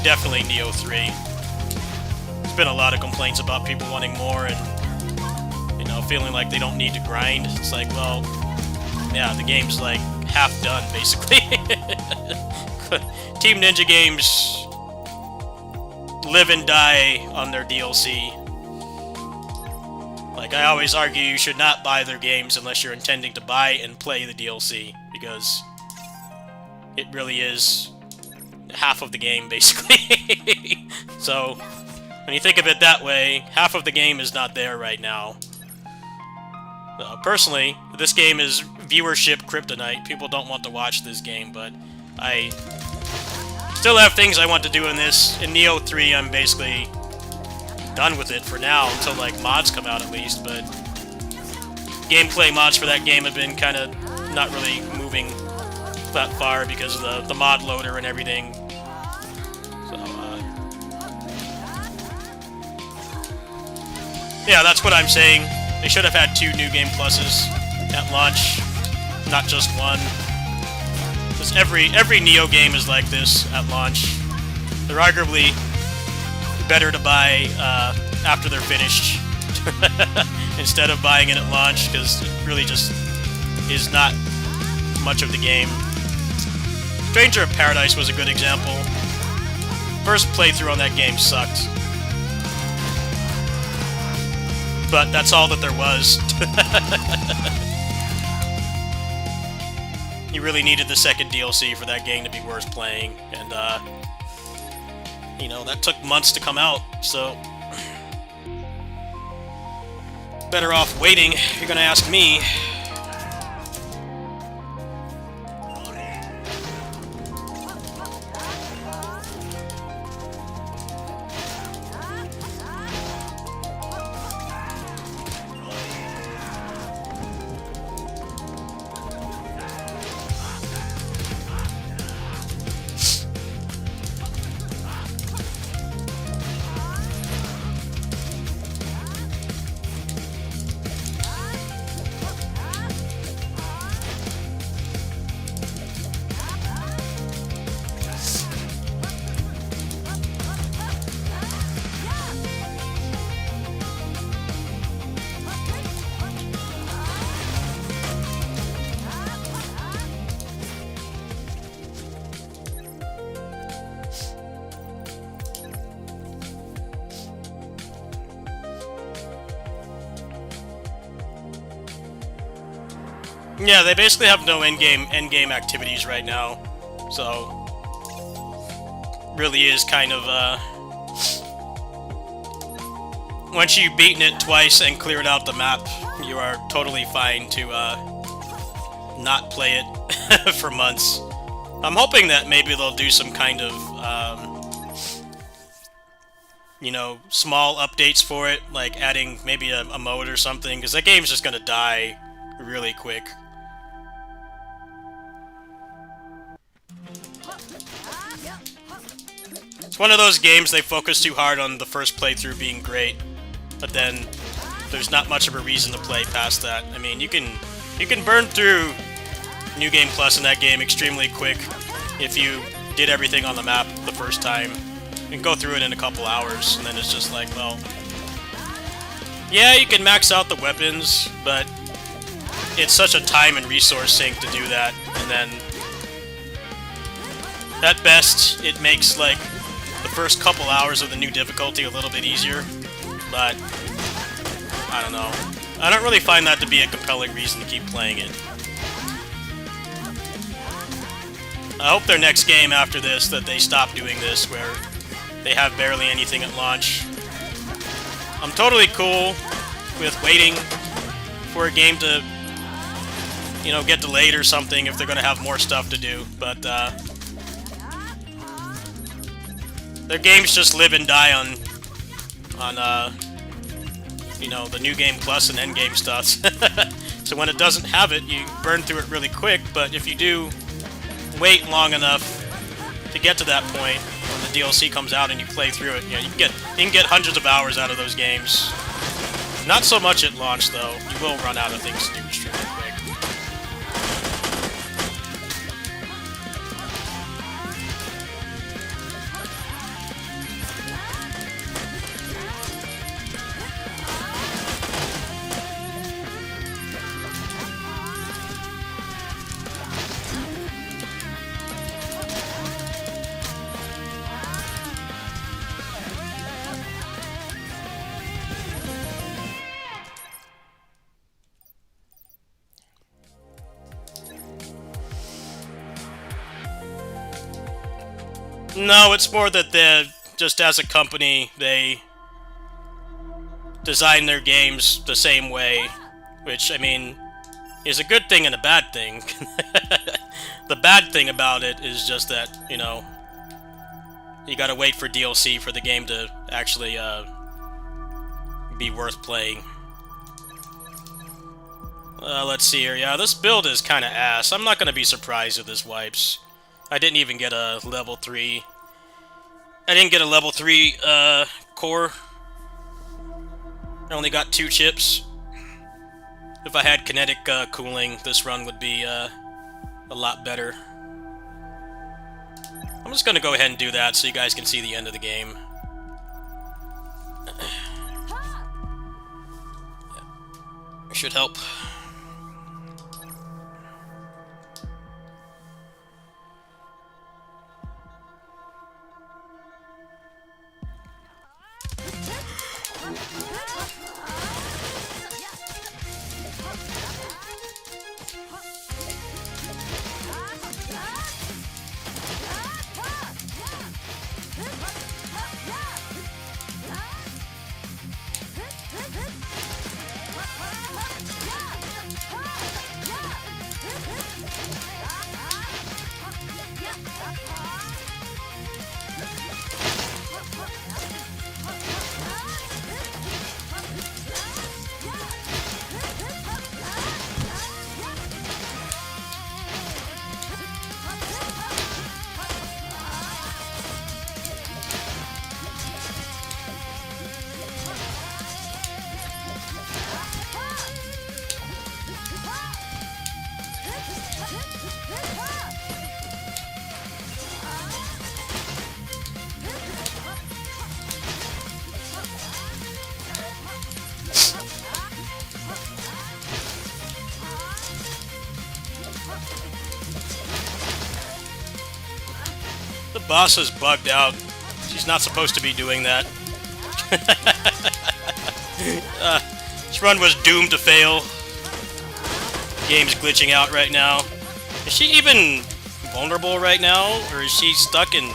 definitely Nioh 3. There's been a lot of complaints about people wanting more and, you know, feeling like they don't need to grind. It's like, well, yeah, the game's like half done, basically. Team Ninja games live and die on their DLC. Like, I always argue you should not buy their games unless you're intending to buy and play the DLC, because it really is half of the game, basically. So, when you think of it that way, half of the game is not there right now. Personally, this game is viewership kryptonite. People don't want to watch this game, but I still have things I want to do in this. In Nioh 3, I'm basically done with it for now, until like mods come out at least, but gameplay mods for that game have been kind of not really moving that far because of the mod loader and everything. So, yeah, that's what I'm saying. They should have had 2 New Game Pluses at launch, not just one. Because every Nioh game is like this at launch. They're arguably better to buy after they're finished instead of buying it at launch, because it really just is not much of the game. Stranger of Paradise was a good example. First playthrough on that game sucked. But that's all that there was. You really needed the second DLC for that game to be worth playing, and you know, that took months to come out, so better off waiting, if you're gonna ask me. Yeah, they basically have no endgame activities right now, so really is kind of once you've beaten it twice and cleared out the map, you are totally fine to not play it for months. I'm hoping that maybe they'll do some kind of you know, small updates for it, like adding maybe a mode or something, because that game's just gonna die really quick. It's one of those games they focus too hard on the first playthrough being great, but then there's not much of a reason to play past that. I mean, you can burn through New Game Plus in that game extremely quick if you did everything on the map the first time. You can go through it in a couple hours, and then it's just like, well, yeah, you can max out the weapons, but it's such a time and resource sink to do that, and then at best, it makes, like, the first couple hours of the new difficulty a little bit easier, but I don't know. I don't really find that to be a compelling reason to keep playing it. I hope their next game after this, that they stop doing this, where they have barely anything at launch. I'm totally cool with waiting for a game to, you know, get delayed or something if they're going to have more stuff to do, but their games just live and die on you know, the New Game Plus and Endgame stuff. So when it doesn't have it, you burn through it really quick, but if you do wait long enough to get to that point, when the DLC comes out and you play through it, yeah, you can get hundreds of hours out of those games. Not so much at launch, though. You will run out of things to do extremely quick. No, it's more that they're just as a company, they design their games the same way, which, I mean, is a good thing and a bad thing. The bad thing about it is just that, you know, you gotta wait for DLC for the game to actually be worth playing. Let's see here. Yeah, this build is kind of ass. I'm not gonna be surprised if this wipes. I didn't even get a level 3. I didn't get a level 3 core. I only got 2 chips. If I had kinetic cooling, this run would be a lot better. I'm just gonna go ahead and do that so you guys can see the end of the game. It should help. The boss is bugged out. She's not supposed to be doing that. This run was doomed to fail. game's glitching out right now. Is she even vulnerable right now, or is she stuck in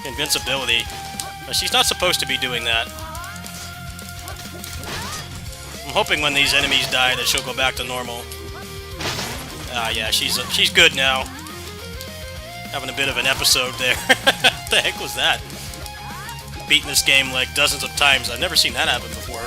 invincibility? She's not supposed to be doing that. I'm hoping when these enemies die that she'll go back to normal. Ah, yeah, she's good now. Having a bit of an episode there. What the heck was that? Beaten this game like dozens of times. I've never seen that happen before.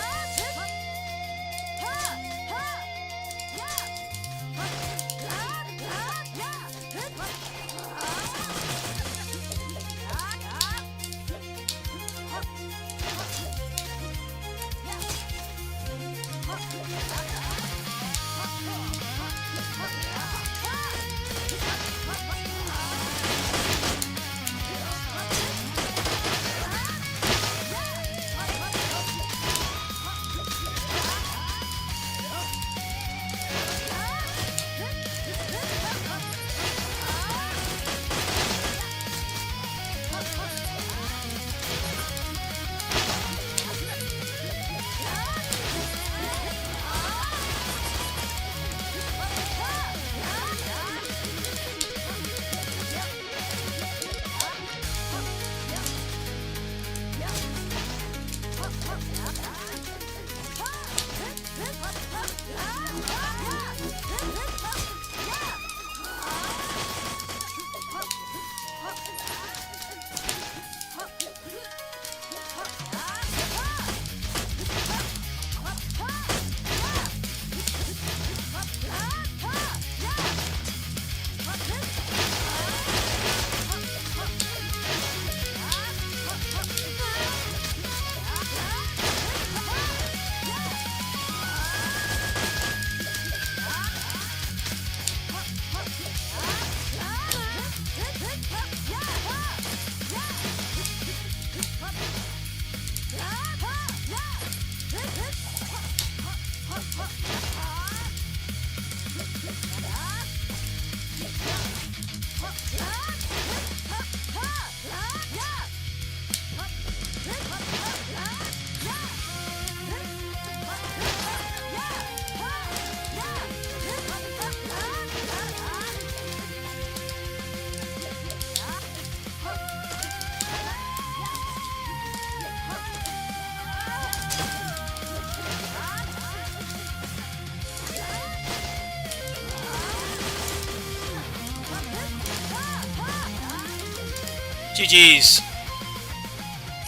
GG's.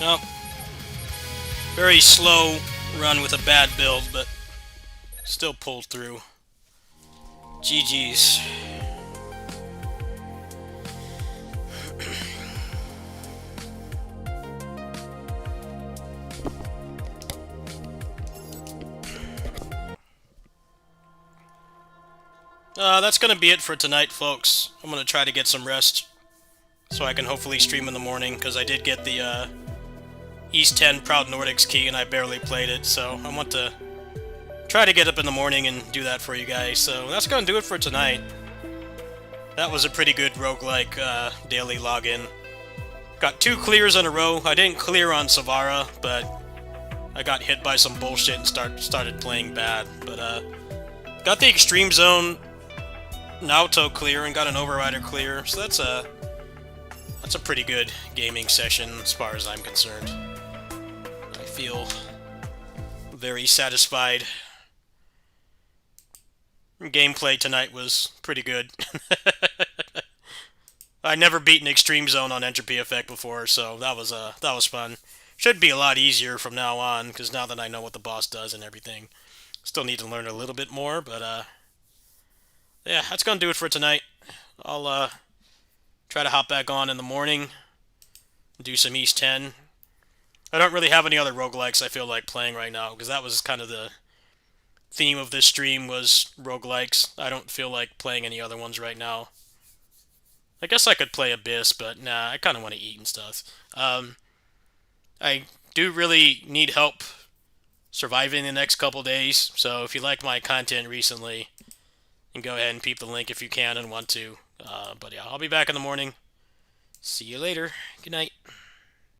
Nope. Very slow run with a bad build, but still pulled through. GG's. That's gonna be it for tonight, folks. I'm gonna try to get some rest so I can hopefully stream in the morning, because I did get the East 10 Proud Nordics key and I barely played it, so I want to try to get up in the morning and do that for you guys. So that's gonna do it for tonight. That was a pretty good roguelike daily login. Got 2 clears in a row. I didn't clear on Savara, but I got hit by some bullshit and started playing bad. But got the Extreme Zone Naoto clear and got an Overrider clear, so that's a pretty good gaming session as far as I'm concerned. I feel very satisfied. Gameplay tonight was pretty good. I never beat an Extreme Zone on Entropy Effect before, so that was fun. Should be a lot easier from now on, because now that I know what the boss does and everything. Still need to learn a little bit more, but yeah, that's gonna do it for tonight. I'll try to hop back on in the morning, do some East 10. I don't really have any other roguelikes I feel like playing right now, because that was kind of the theme of this stream, was roguelikes. I don't feel like playing any other ones right now. I guess I could play Abyss, but nah, I kind of want to eat and stuff. I do really need help surviving the next couple days, so if you liked my content recently, you can go ahead and peep the link if you can and want to. But yeah, I'll be back in the morning. See you later. Good night.